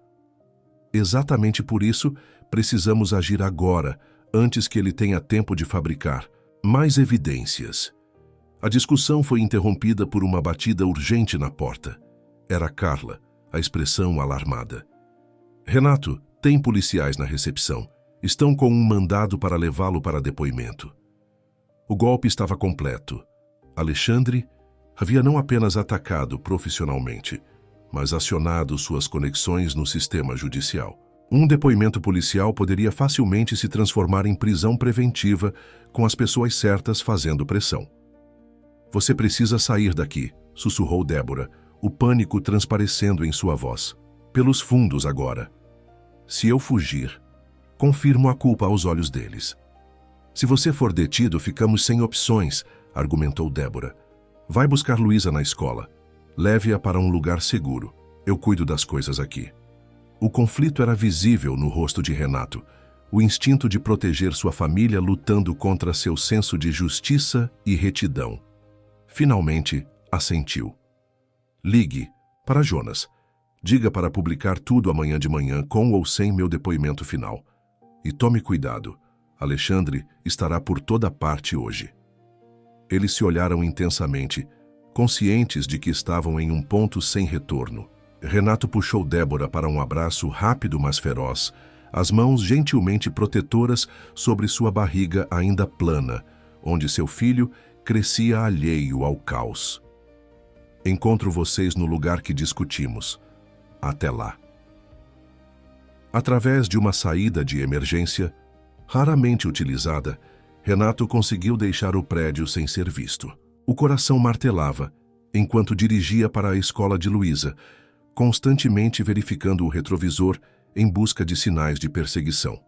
Exatamente por isso, precisamos agir agora, antes que ele tenha tempo de fabricar mais evidências. A discussão foi interrompida por uma batida urgente na porta. Era Carla, a expressão alarmada. Renato, tem policiais na recepção. Estão com um mandado para levá-lo para depoimento. O golpe estava completo. Alexandre havia não apenas atacado profissionalmente, mas acionado suas conexões no sistema judicial. Um depoimento policial poderia facilmente se transformar em prisão preventiva com as pessoas certas fazendo pressão. Você precisa sair daqui, sussurrou Débora, o pânico transparecendo em sua voz. Pelos fundos agora. Se eu fugir, confirmo a culpa aos olhos deles. Se você for detido, ficamos sem opções, argumentou Débora. Vai buscar Luísa na escola. Leve-a para um lugar seguro. Eu cuido das coisas aqui. O conflito era visível no rosto de Renato, o instinto de proteger sua família lutando contra seu senso de justiça e retidão. Finalmente, assentiu. Ligue para Jonas. Diga para publicar tudo amanhã de manhã, com ou sem meu depoimento final. E tome cuidado. Alexandre estará por toda parte hoje. Eles se olharam intensamente, conscientes de que estavam em um ponto sem retorno. Renato puxou Débora para um abraço rápido mas feroz, as mãos gentilmente protetoras sobre sua barriga ainda plana, onde seu filho crescia alheio ao caos. Encontro vocês no lugar que discutimos. Até lá. Através de uma saída de emergência, raramente utilizada, Renato conseguiu deixar o prédio sem ser visto. O coração martelava, enquanto dirigia para a escola de Luísa, constantemente verificando o retrovisor em busca de sinais de perseguição.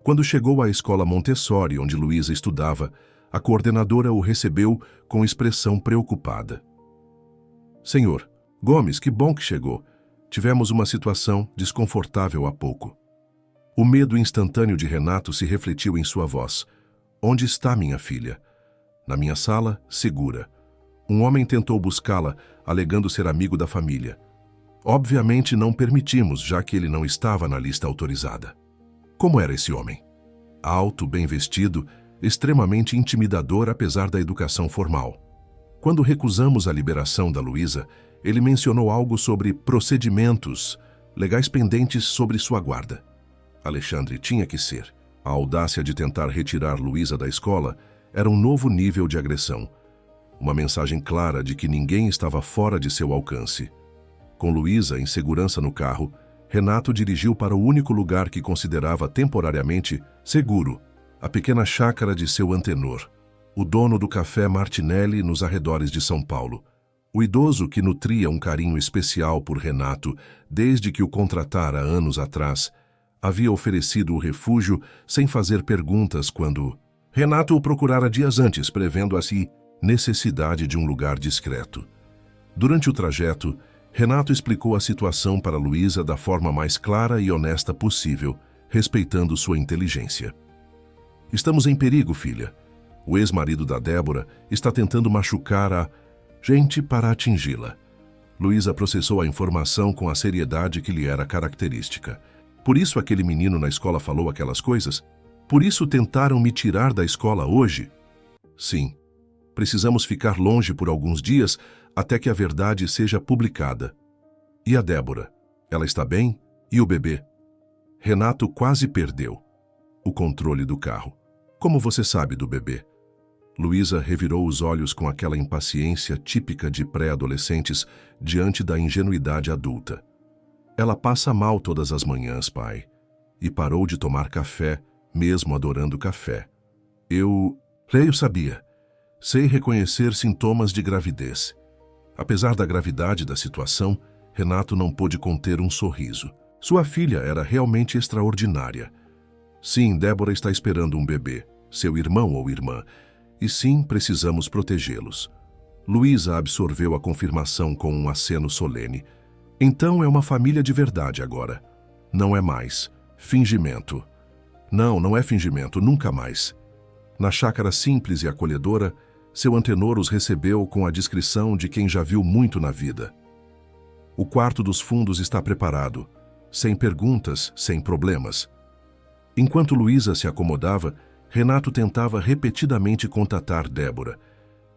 Quando chegou à escola Montessori, onde Luísa estudava, a coordenadora o recebeu com expressão preocupada. Senhor, Gomes, que bom que chegou. Tivemos uma situação desconfortável há pouco. O medo instantâneo de Renato se refletiu em sua voz. Onde está minha filha? Na minha sala, segura. Um homem tentou buscá-la, alegando ser amigo da família. Obviamente não permitimos, já que ele não estava na lista autorizada. Como era esse homem? Alto, bem vestido, extremamente intimidador apesar da educação formal. Quando recusamos a liberação da Luísa, ele mencionou algo sobre procedimentos legais pendentes sobre sua guarda. Alexandre tinha que ser. A audácia de tentar retirar Luísa da escola era um novo nível de agressão. Uma mensagem clara de que ninguém estava fora de seu alcance. Com Luísa em segurança no carro, Renato dirigiu para o único lugar que considerava temporariamente seguro, a pequena chácara de seu antenor, o dono do café Martinelli nos arredores de São Paulo. O idoso que nutria um carinho especial por Renato desde que o contratara anos atrás, havia oferecido o refúgio sem fazer perguntas quando Renato o procurara dias antes, prevendo assim necessidade de um lugar discreto. Durante o trajeto, Renato explicou a situação para Luísa da forma mais clara e honesta possível, respeitando sua inteligência. Estamos em perigo, filha. O ex-marido da Débora está tentando machucar a gente para atingi-la. Luísa processou a informação com a seriedade que lhe era característica. Por isso aquele menino na escola falou aquelas coisas? Por isso tentaram me tirar da escola hoje? Sim. Precisamos ficar longe por alguns dias até que a verdade seja publicada. E a Débora? Ela está bem? E o bebê? Renato quase perdeu o controle do carro. Como você sabe do bebê? Luísa revirou os olhos com aquela impaciência típica de pré-adolescentes diante da ingenuidade adulta. Ela passa mal todas as manhãs, pai. E parou de tomar café, mesmo adorando café. Eu sabia. Sei reconhecer sintomas de gravidez. Apesar da gravidade da situação, Renato não pôde conter um sorriso. Sua filha era realmente extraordinária. Sim, Débora está esperando um bebê, seu irmão ou irmã, e sim, precisamos protegê-los. Luísa absorveu a confirmação com um aceno solene. Então é uma família de verdade agora. Não é mais fingimento. Não, não é fingimento, nunca mais. Na chácara simples e acolhedora, seu antenor os recebeu com a discrição de quem já viu muito na vida. O quarto dos fundos está preparado, sem perguntas, sem problemas. Enquanto Luísa se acomodava, Renato tentava repetidamente contatar Débora,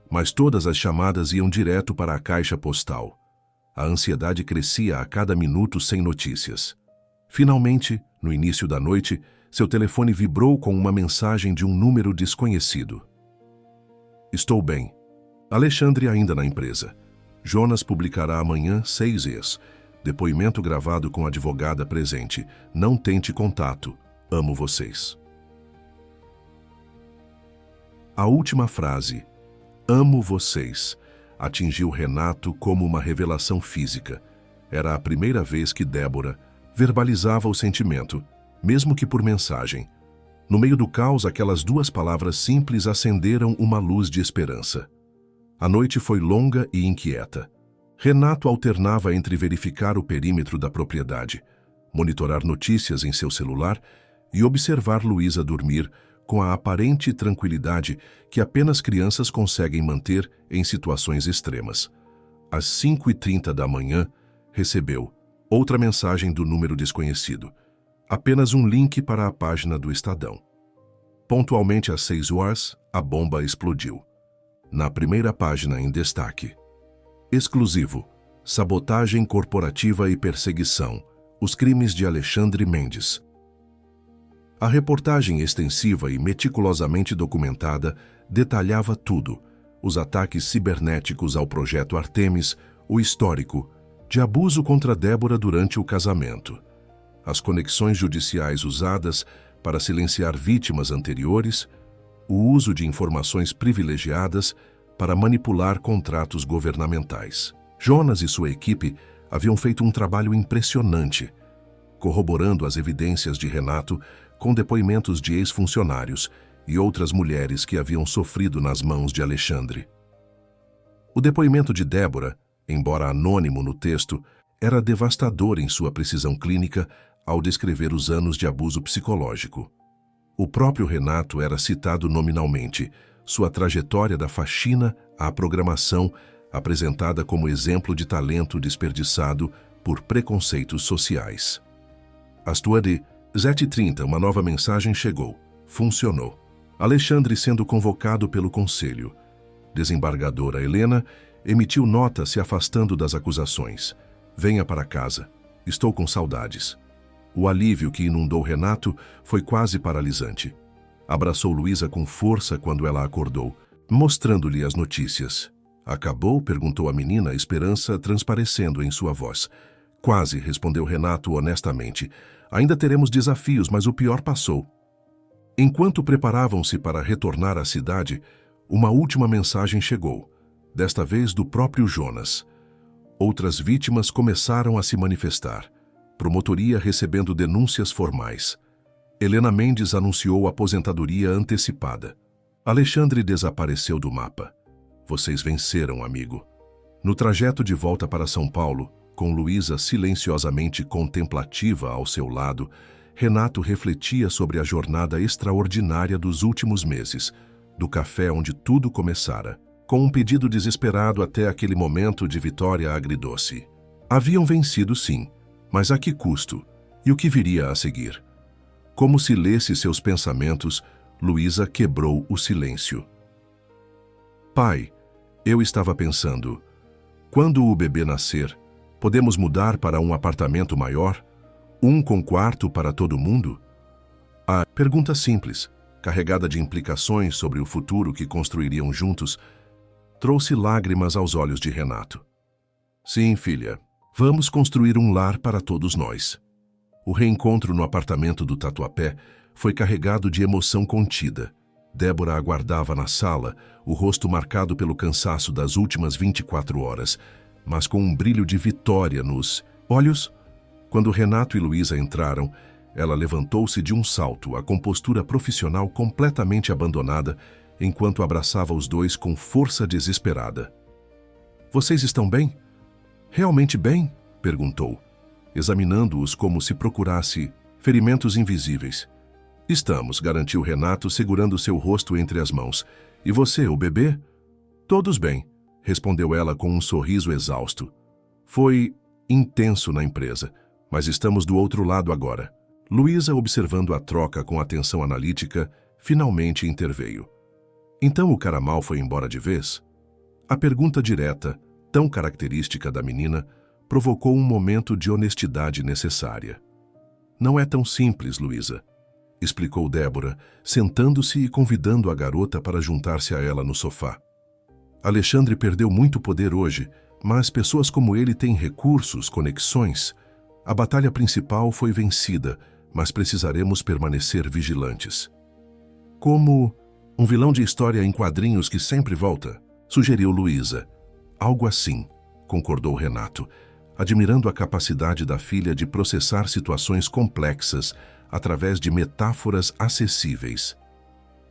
mas todas as chamadas iam direto para a caixa postal. A ansiedade crescia a cada minuto sem notícias. Finalmente, no início da noite, seu telefone vibrou com uma mensagem de um número desconhecido. Estou bem. Alexandre ainda na empresa. Jonas publicará amanhã 6 Depoimento gravado com advogada presente. Não tente contato. Amo vocês. A última frase, amo vocês, atingiu Renato como uma revelação física. Era a primeira vez que Débora verbalizava o sentimento, mesmo que por mensagem. No meio do caos, aquelas duas palavras simples acenderam uma luz de esperança. A noite foi longa e inquieta. Renato alternava entre verificar o perímetro da propriedade, monitorar notícias em seu celular e observar Luísa dormir com a aparente tranquilidade que apenas crianças conseguem manter em situações extremas. Às 5h30 da manhã, recebeu outra mensagem do número desconhecido. Apenas um link para a página do Estadão. Pontualmente às 6h, a bomba explodiu. Na primeira página em destaque. Exclusivo. Sabotagem corporativa e perseguição. Os crimes de Alexandre Mendes. A reportagem extensiva e meticulosamente documentada detalhava tudo: os ataques cibernéticos ao projeto Artemis, o histórico de abuso contra Débora durante o casamento, as conexões judiciais usadas para silenciar vítimas anteriores, o uso de informações privilegiadas para manipular contratos governamentais. Jonas e sua equipe haviam feito um trabalho impressionante, corroborando as evidências de Renato com depoimentos de ex-funcionários e outras mulheres que haviam sofrido nas mãos de Alexandre. O depoimento de Débora, embora anônimo no texto, era devastador em sua precisão clínica, ao descrever os anos de abuso psicológico. O próprio Renato era citado nominalmente, sua trajetória da faxina à programação apresentada como exemplo de talento desperdiçado por preconceitos sociais. Às 7h30, uma nova mensagem chegou. Funcionou. Alexandre sendo convocado pelo conselho. Desembargadora Helena emitiu nota se afastando das acusações. Venha para casa. Estou com saudades. O alívio que inundou Renato foi quase paralisante. Abraçou Luísa com força quando ela acordou, mostrando-lhe as notícias. Acabou? Perguntou a menina, a esperança transparecendo em sua voz. Quase, respondeu Renato honestamente. Ainda teremos desafios, mas o pior passou. Enquanto preparavam-se para retornar à cidade, uma última mensagem chegou, desta vez do próprio Jonas. Outras vítimas começaram a se manifestar. Promotoria recebendo denúncias formais. Helena Mendes anunciou aposentadoria antecipada. Alexandre desapareceu do mapa. Vocês venceram, amigo. No trajeto de volta para São Paulo, com Luísa silenciosamente contemplativa ao seu lado, Renato refletia sobre a jornada extraordinária dos últimos meses, do café onde tudo começara, com um pedido desesperado até aquele momento de vitória agridoce. Haviam vencido, sim, mas a que custo? E o que viria a seguir? Como se lesse seus pensamentos, Luísa quebrou o silêncio. Pai, eu estava pensando, quando o bebê nascer, podemos mudar para um apartamento maior? Um com quarto para todo mundo? A pergunta simples, carregada de implicações sobre o futuro que construiriam juntos, trouxe lágrimas aos olhos de Renato. Sim, filha, vamos construir um lar para todos nós. O reencontro no apartamento do Tatuapé foi carregado de emoção contida. Débora aguardava na sala, o rosto marcado pelo cansaço das últimas 24 horas, mas com um brilho de vitória nos olhos. Quando Renato e Luísa entraram, ela levantou-se de um salto, a compostura profissional completamente abandonada, enquanto abraçava os dois com força desesperada. Vocês estão bem? Realmente bem? Perguntou, examinando-os como se procurasse ferimentos invisíveis. Estamos, garantiu Renato, segurando seu rosto entre as mãos. E você, o bebê? Todos bem, respondeu ela com um sorriso exausto. Foi intenso na empresa, mas estamos do outro lado agora. Luísa, observando a troca com atenção analítica, finalmente interveio. Então o cara mal foi embora de vez? A pergunta direta, tão característica da menina, provocou um momento de honestidade necessária. Não é tão simples, Luísa, explicou Débora, sentando-se e convidando a garota para juntar-se a ela no sofá. Alexandre perdeu muito poder hoje, mas pessoas como ele têm recursos, conexões. A batalha principal foi vencida, mas precisaremos permanecer vigilantes. Como um vilão de história em quadrinhos que sempre volta, sugeriu Luísa. Algo assim, concordou Renato, admirando a capacidade da filha de processar situações complexas através de metáforas acessíveis.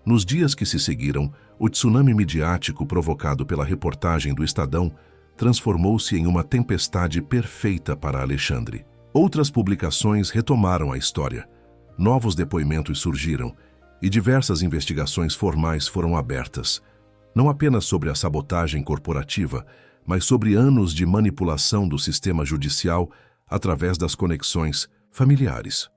Nos dias que se seguiram, o tsunami midiático provocado pela reportagem do Estadão transformou-se em uma tempestade perfeita para Alexandre. Outras publicações retomaram a história. Novos depoimentos surgiram e diversas investigações formais foram abertas, não apenas sobre a sabotagem corporativa, mas sobre anos de manipulação do sistema judicial através das conexões familiares.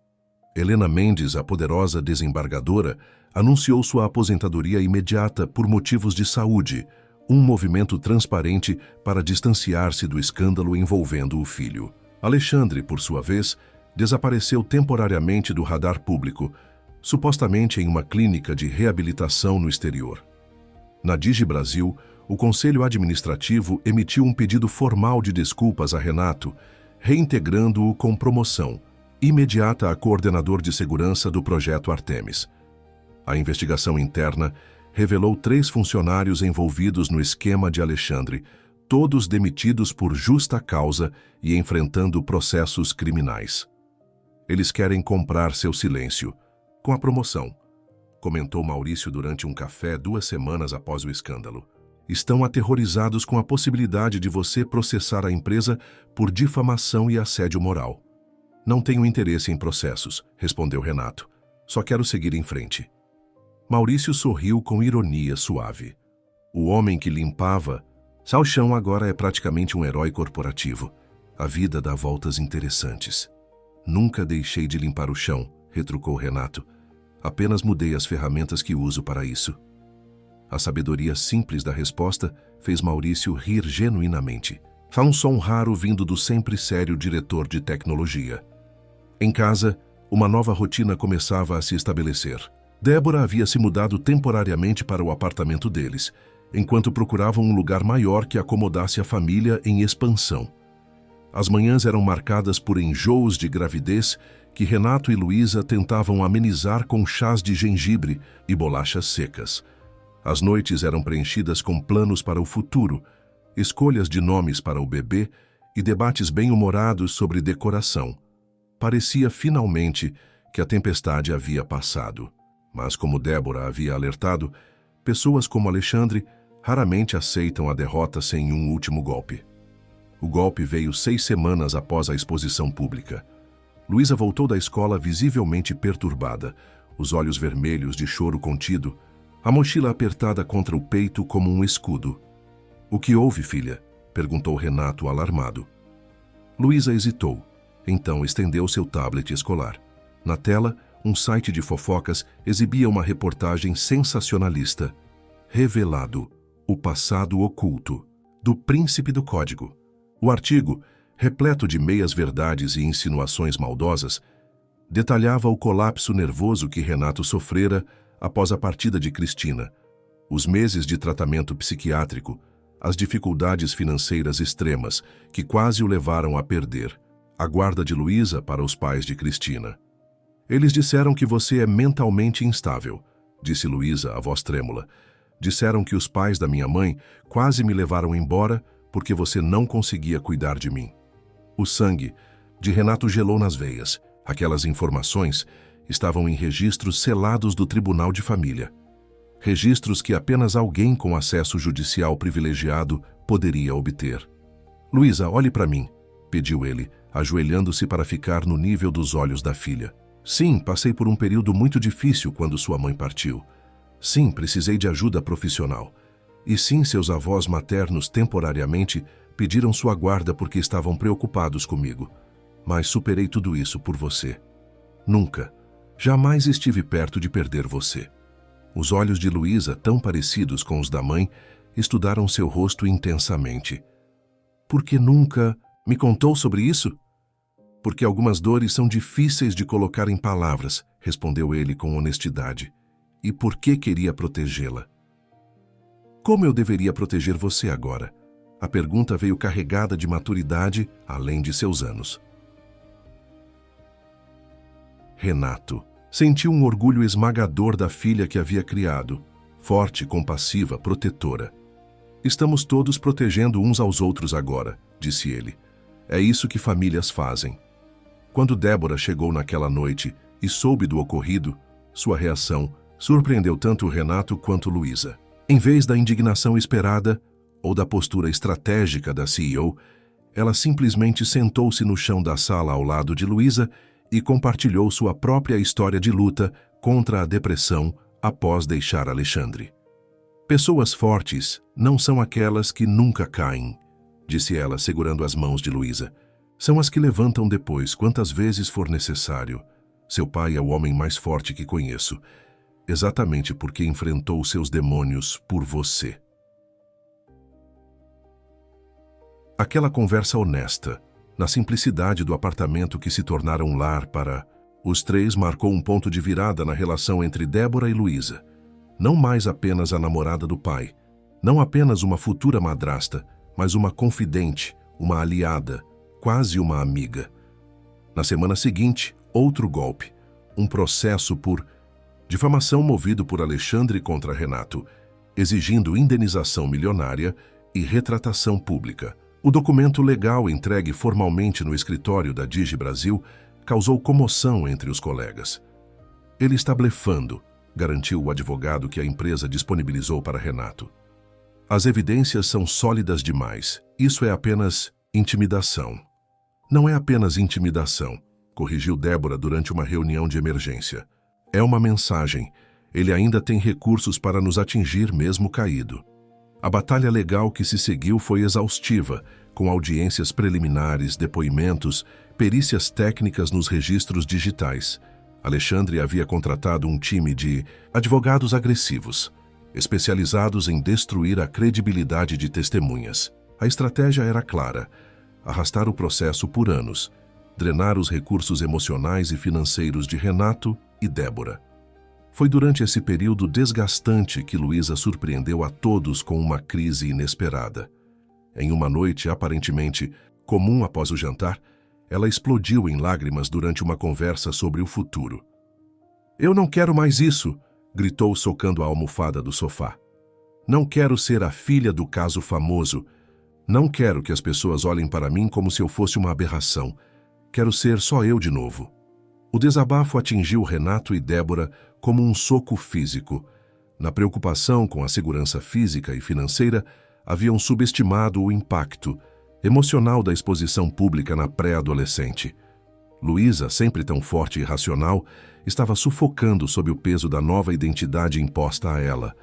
Helena Mendes, a poderosa desembargadora, anunciou sua aposentadoria imediata por motivos de saúde, um movimento transparente para distanciar-se do escândalo envolvendo o filho. Alexandre, por sua vez, desapareceu temporariamente do radar público, supostamente em uma clínica de reabilitação no exterior. Na Digi Brasil, o Conselho Administrativo emitiu um pedido formal de desculpas a Renato, reintegrando-o com promoção imediata a coordenador de segurança do projeto Artemis. A investigação interna revelou 3 funcionários envolvidos no esquema de Alexandre, todos demitidos por justa causa e enfrentando processos criminais. Eles querem comprar seu silêncio, com a promoção, comentou Maurício durante um café 2 semanas após o escândalo. Estão aterrorizados com a possibilidade de você processar a empresa por difamação e assédio moral. Não tenho interesse em processos, respondeu Renato. Só quero seguir em frente. Maurício sorriu com ironia suave. O homem que limpava salchão agora é praticamente um herói corporativo. A vida dá voltas interessantes. Nunca deixei de limpar o chão, retrucou Renato. Apenas mudei as ferramentas que uso para isso. A sabedoria simples da resposta fez Maurício rir genuinamente. Foi um som raro vindo do sempre sério diretor de tecnologia. Em casa, uma nova rotina começava a se estabelecer. Débora havia se mudado temporariamente para o apartamento deles, enquanto procuravam um lugar maior que acomodasse a família em expansão. As manhãs eram marcadas por enjoos de gravidez que Renato e Luísa tentavam amenizar com chás de gengibre e bolachas secas. As noites eram preenchidas com planos para o futuro, escolhas de nomes para o bebê e debates bem-humorados sobre decoração. Parecia finalmente que a tempestade havia passado. Mas como Débora havia alertado, pessoas como Alexandre raramente aceitam a derrota sem um último golpe. O golpe veio 6 semanas após a exposição pública. Luísa voltou da escola visivelmente perturbada, os olhos vermelhos de choro contido, a mochila apertada contra o peito como um escudo. "O que houve, filha?" perguntou Renato alarmado. Luísa hesitou, então estendeu seu tablet escolar. Na tela, um site de fofocas exibia uma reportagem sensacionalista. Revelado, o passado oculto, do Príncipe do Código. O artigo, repleto de meias-verdades e insinuações maldosas, detalhava o colapso nervoso que Renato sofrera após a partida de Cristina, os meses de tratamento psiquiátrico, as dificuldades financeiras extremas que quase o levaram a perder a guarda de Luísa para os pais de Cristina. "Eles disseram que você é mentalmente instável", disse Luísa, a voz trêmula. "Disseram que os pais da minha mãe quase me levaram embora porque você não conseguia cuidar de mim." O sangue de Renato gelou nas veias. Aquelas informações estavam em registros selados do Tribunal de Família. Registros que apenas alguém com acesso judicial privilegiado poderia obter. "Luísa, olhe para mim", pediu ele, ajoelhando-se para ficar no nível dos olhos da filha. "Sim, passei por um período muito difícil quando sua mãe partiu. Sim, precisei de ajuda profissional. E sim, seus avós maternos temporariamente pediram sua guarda porque estavam preocupados comigo. Mas superei tudo isso por você. Nunca, jamais estive perto de perder você." Os olhos de Luísa, tão parecidos com os da mãe, estudaram seu rosto intensamente. "Por que nunca me contou sobre isso?" "Porque algumas dores são difíceis de colocar em palavras", respondeu ele com honestidade. "E por que queria protegê-la?" "Como eu deveria proteger você agora?" A pergunta veio carregada de maturidade, além de seus anos. Renato sentiu um orgulho esmagador da filha que havia criado, forte, compassiva, protetora. "Estamos todos protegendo uns aos outros agora", disse ele. "É isso que famílias fazem." Quando Débora chegou naquela noite e soube do ocorrido, sua reação surpreendeu tanto Renato quanto Luísa. Em vez da indignação esperada ou da postura estratégica da CEO, ela simplesmente sentou-se no chão da sala ao lado de Luísa e compartilhou sua própria história de luta contra a depressão após deixar Alexandre. "Pessoas fortes não são aquelas que nunca caem", disse ela, segurando as mãos de Luísa. "São as que levantam depois, quantas vezes for necessário. Seu pai é o homem mais forte que conheço, exatamente porque enfrentou seus demônios por você." Aquela conversa honesta, na simplicidade do apartamento que se tornara um lar para os três, marcou um ponto de virada na relação entre Débora e Luísa. Não mais apenas a namorada do pai, não apenas uma futura madrasta, mas uma confidente, uma aliada, quase uma amiga. Na semana seguinte, outro golpe, um processo por difamação movido por Alexandre contra Renato, exigindo indenização milionária e retratação pública. O documento legal entregue formalmente no escritório da Digi Brasil causou comoção entre os colegas. "Ele está blefando", garantiu o advogado que a empresa disponibilizou para Renato. "As evidências são sólidas demais. Isso é apenas intimidação." "Não é apenas intimidação. corrigiu Débora durante uma reunião de emergência. É uma mensagem. Ele ainda tem recursos para nos atingir mesmo caído. A batalha legal que se seguiu foi exaustiva, com audiências preliminares, depoimentos, perícias técnicas nos registros digitais. Alexandre havia contratado um time de advogados agressivos, especializados em destruir a credibilidade de testemunhas. A estratégia era clara: arrastar o processo por anos, drenar os recursos emocionais e financeiros de Renato e Débora. Foi durante esse período desgastante que Luísa surpreendeu a todos com uma crise inesperada. Em uma noite aparentemente comum após o jantar, ela explodiu em lágrimas durante uma conversa sobre o futuro. "Eu não quero mais isso!" gritou socando a almofada do sofá. "Não quero ser a filha do caso famoso. Não quero que as pessoas olhem para mim como se eu fosse uma aberração. Quero ser só eu de novo." O desabafo atingiu Renato e Débora como um soco físico. Na preocupação com a segurança física e financeira, haviam subestimado o impacto emocional da exposição pública na pré-adolescente. Luísa, sempre tão forte e racional, estava sufocando sob o peso da nova identidade imposta a ela.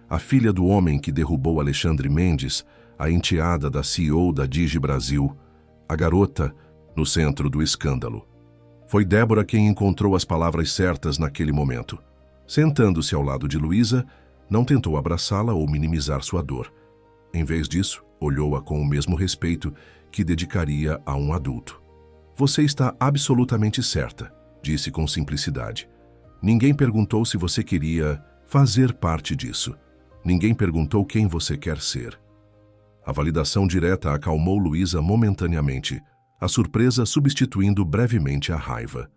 A filha do homem que derrubou Alexandre Mendes, a enteada da CEO da Digi Brasil, a garota no centro do escândalo. Foi Débora quem encontrou as palavras certas naquele momento. Sentando-se ao lado de Luísa, não tentou abraçá-la ou minimizar sua dor. Em vez disso, olhou-a com o mesmo respeito que dedicaria a um adulto. "Você está absolutamente certa", disse com simplicidade. "Ninguém perguntou se você queria fazer parte disso. Ninguém perguntou quem você quer ser." A validação direta acalmou Luísa momentaneamente, a surpresa substituindo brevemente a raiva.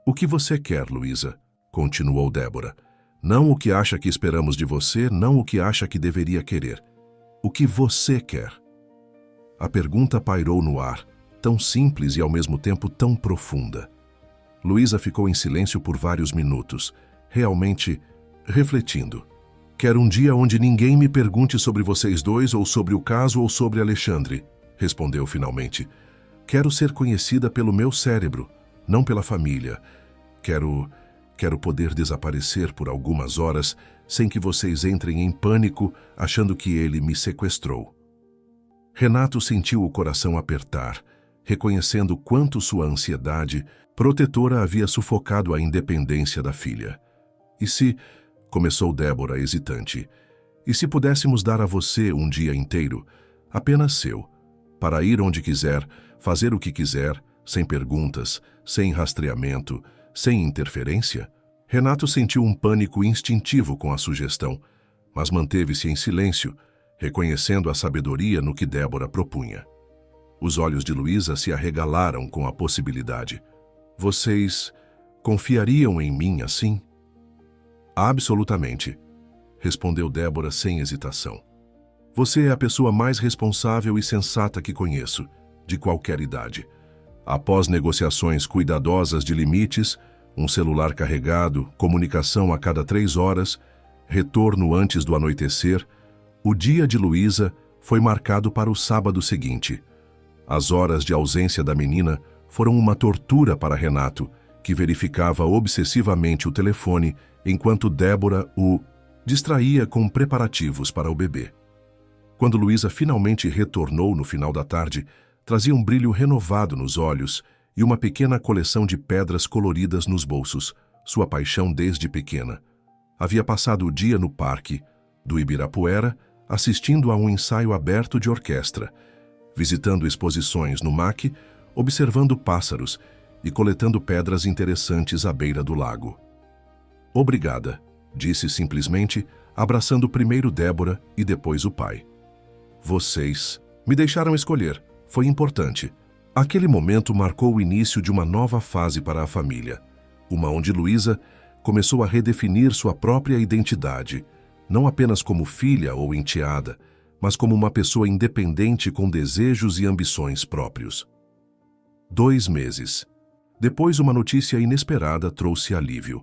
"O que você quer, Luísa?" continuou Débora. "Não o que acha que esperamos de você, não o que acha que deveria querer. O que você quer?" A pergunta pairou no ar, tão simples e ao mesmo tempo tão profunda. Luísa ficou em silêncio por vários minutos, realmente refletindo. "Quero um dia onde ninguém me pergunte sobre vocês dois, ou sobre o caso, ou sobre Alexandre", respondeu finalmente. "Quero ser conhecida pelo meu cérebro, não pela família. Quero poder desaparecer por algumas horas sem que vocês entrem em pânico achando que ele me sequestrou." Renato sentiu o coração apertar, reconhecendo quanto sua ansiedade protetora havia sufocado a independência da filha. "E se..." começou Débora hesitante. "E se pudéssemos dar a você um dia inteiro, apenas seu, para ir onde quiser, fazer o que quiser, sem perguntas, sem rastreamento, sem interferência?" Renato sentiu um pânico instintivo com a sugestão, mas manteve-se em silêncio, reconhecendo a sabedoria no que Débora propunha. Os olhos de Luísa se arregalaram com a possibilidade. "Vocês confiariam em mim assim?" "Absolutamente", respondeu Débora sem hesitação. "Você é a pessoa mais responsável e sensata que conheço, de qualquer idade. Após negociações cuidadosas de limites, um celular carregado, comunicação a cada 3 horas, retorno antes do anoitecer, o dia de Luísa foi marcado para o sábado seguinte. As horas de ausência da menina foram uma tortura para Renato, que verificava obsessivamente o telefone enquanto Débora o distraía com preparativos para o bebê. Quando Luísa finalmente retornou no final da tarde, trazia um brilho renovado nos olhos e uma pequena coleção de pedras coloridas nos bolsos, sua paixão desde pequena. Havia passado o dia no parque do Ibirapuera, assistindo a um ensaio aberto de orquestra, visitando exposições no MAC, observando pássaros e coletando pedras interessantes à beira do lago. "Obrigada", disse simplesmente, abraçando primeiro Débora e depois o pai. "Vocês me deixaram escolher. Foi importante." Aquele momento marcou o início de uma nova fase para a família, uma onde Luísa começou a redefinir sua própria identidade, não apenas como filha ou enteada, mas como uma pessoa independente com desejos e ambições próprios. 2 meses. Depois, uma notícia inesperada trouxe alívio.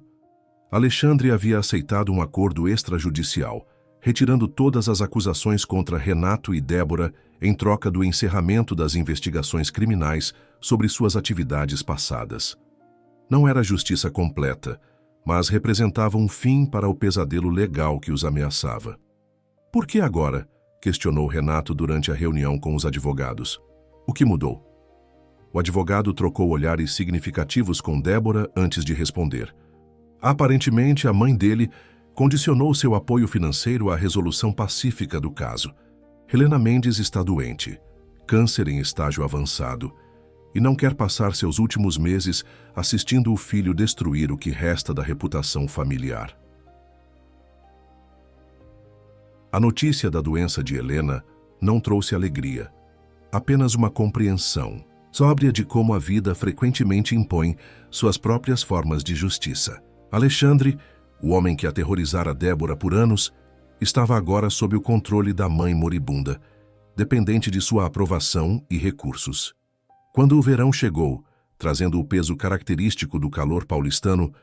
Alexandre havia aceitado um acordo extrajudicial, retirando todas as acusações contra Renato e Débora em troca do encerramento das investigações criminais sobre suas atividades passadas. Não era justiça completa, mas representava um fim para o pesadelo legal que os ameaçava. Por que agora? Questionou Renato durante a reunião com os advogados. O que mudou? O advogado trocou olhares significativos com Débora antes de responder. Aparentemente, a mãe dele condicionou seu apoio financeiro à resolução pacífica do caso. Helena Mendes está doente, câncer em estágio avançado, e não quer passar seus últimos meses assistindo o filho destruir o que resta da reputação familiar. A notícia da doença de Helena não trouxe alegria, apenas uma compreensão sóbria de como a vida frequentemente impõe suas próprias formas de justiça. Alexandre, o homem que aterrorizara Débora por anos, estava agora sob o controle da mãe moribunda, dependente de sua aprovação e recursos. Quando o verão chegou, trazendo o peso característico do calor paulistano,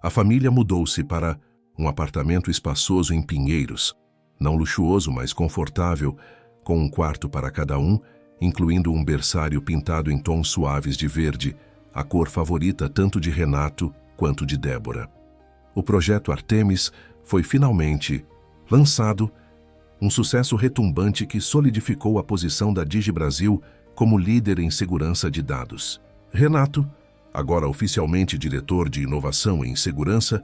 a família mudou-se para um apartamento espaçoso em Pinheiros, não luxuoso, mas confortável, com um quarto para cada um, incluindo um berçário pintado em tons suaves de verde, a cor favorita tanto de Renato quanto de Débora. O projeto Artemis foi finalmente lançado, um sucesso retumbante que solidificou a posição da DigiBrasil como líder em segurança de dados. Renato, agora oficialmente diretor de inovação em segurança,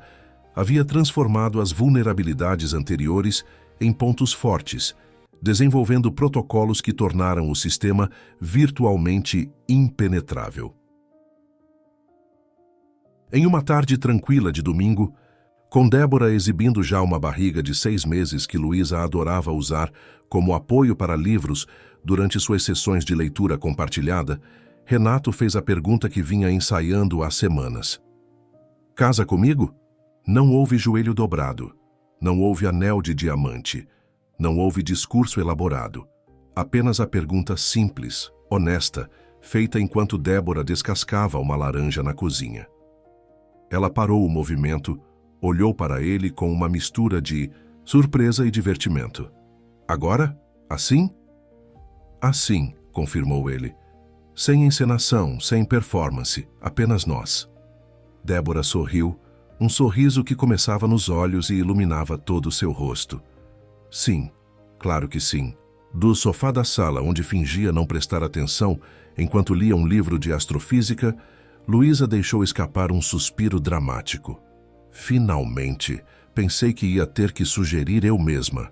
havia transformado as vulnerabilidades anteriores em pontos fortes, desenvolvendo protocolos que tornaram o sistema virtualmente impenetrável. Em uma tarde tranquila de domingo, com Débora exibindo já uma barriga de 6 meses que Luísa adorava usar como apoio para livros durante suas sessões de leitura compartilhada, Renato fez a pergunta que vinha ensaiando há semanas. Casa comigo? Não houve joelho dobrado, não houve anel de diamante, não houve discurso elaborado. Apenas a pergunta simples, honesta, feita enquanto Débora descascava uma laranja na cozinha. Ela parou o movimento, olhou para ele com uma mistura de surpresa e divertimento. Agora? Assim? Assim, confirmou ele. Sem encenação, sem performance, apenas nós. Débora sorriu, um sorriso que começava nos olhos e iluminava todo o seu rosto. Sim, claro que sim. Do sofá da sala, onde fingia não prestar atenção enquanto lia um livro de astrofísica, Luísa deixou escapar um suspiro dramático. Finalmente, pensei que ia ter que sugerir eu mesma.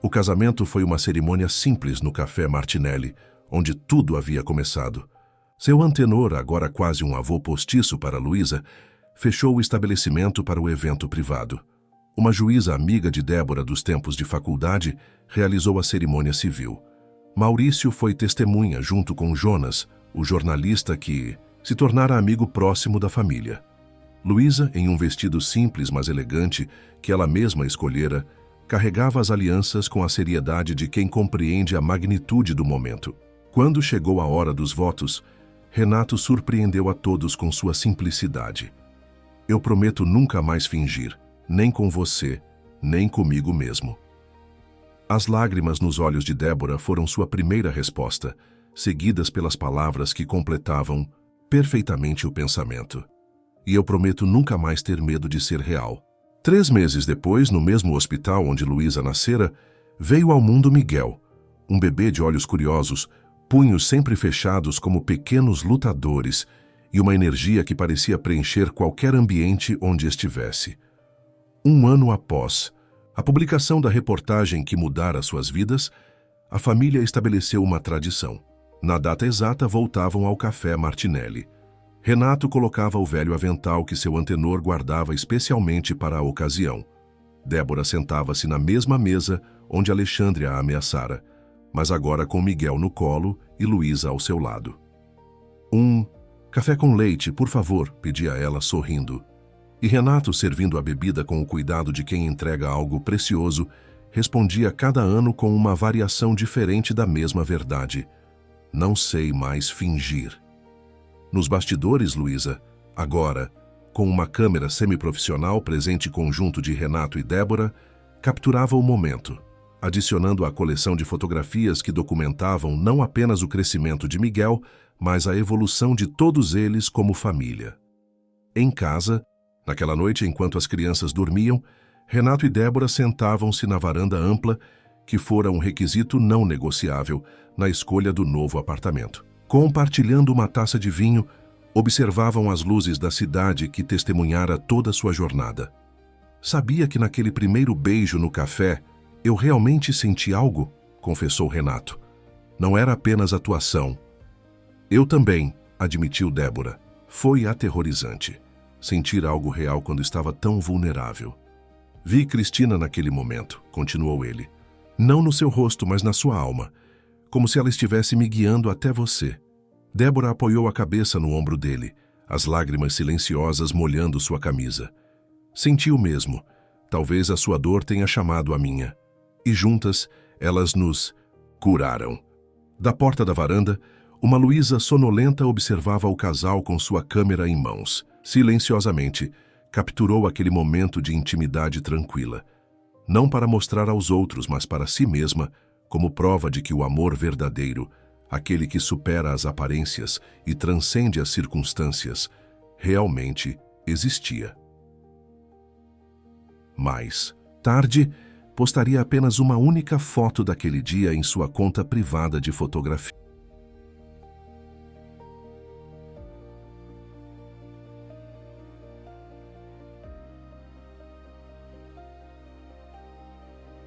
O casamento foi uma cerimônia simples no Café Martinelli, onde tudo havia começado. Seu antenor, agora quase um avô postiço para Luísa, fechou o estabelecimento para o evento privado. Uma juíza amiga de Débora dos tempos de faculdade realizou a cerimônia civil. Maurício foi testemunha junto com Jonas, o jornalista que se tornara amigo próximo da família. Luísa, em um vestido simples mas elegante que ela mesma escolhera, carregava as alianças com a seriedade de quem compreende a magnitude do momento. Quando chegou a hora dos votos, Renato surpreendeu a todos com sua simplicidade. Eu prometo nunca mais fingir, nem com você, nem comigo mesmo. As lágrimas nos olhos de Débora foram sua primeira resposta, seguidas pelas palavras que completavam perfeitamente o pensamento. E eu prometo nunca mais ter medo de ser real. 3 meses depois, no mesmo hospital onde Luísa nascera, veio ao mundo Miguel, um bebê de olhos curiosos, punhos sempre fechados como pequenos lutadores e uma energia que parecia preencher qualquer ambiente onde estivesse. 1 ano após a publicação da reportagem que mudara suas vidas, a família estabeleceu uma tradição. Na data exata, voltavam ao Café Martinelli. Renato colocava o velho avental que seu antenor guardava especialmente para a ocasião. Débora sentava-se na mesma mesa onde Alexandre a ameaçara, mas agora com Miguel no colo e Luísa ao seu lado. Café com leite, por favor, pedia ela sorrindo. E Renato, servindo a bebida com o cuidado de quem entrega algo precioso, respondia cada ano com uma variação diferente da mesma verdade. Não sei mais fingir. Nos bastidores, Luísa, agora, com uma câmera semiprofissional presente conjunto de Renato e Débora, capturava o momento, adicionando à coleção de fotografias que documentavam não apenas o crescimento de Miguel, mas a evolução de todos eles como família. Em casa, naquela noite enquanto as crianças dormiam, Renato e Débora sentavam-se na varanda ampla, que fora um requisito não negociável na escolha do novo apartamento. Compartilhando uma taça de vinho, observavam as luzes da cidade que testemunhara toda sua jornada. Sabia que naquele primeiro beijo no café, eu realmente senti algo, confessou Renato. Não era apenas atuação. Eu também, admitiu Débora. Foi aterrorizante. Sentir algo real quando estava tão vulnerável. Vi Cristina naquele momento, continuou ele. Não no seu rosto, mas na sua alma. Como se ela estivesse me guiando até você. Débora apoiou a cabeça no ombro dele, as lágrimas silenciosas molhando sua camisa. Senti o mesmo. Talvez a sua dor tenha chamado a minha. E juntas, elas nos curaram. Da porta da varanda, uma Luísa sonolenta observava o casal com sua câmera em mãos. Silenciosamente, capturou aquele momento de intimidade tranquila. Não para mostrar aos outros, mas para si mesma, como prova de que o amor verdadeiro, aquele que supera as aparências e transcende as circunstâncias, realmente existia. Mais tarde, postaria apenas uma única foto daquele dia em sua conta privada de fotografia.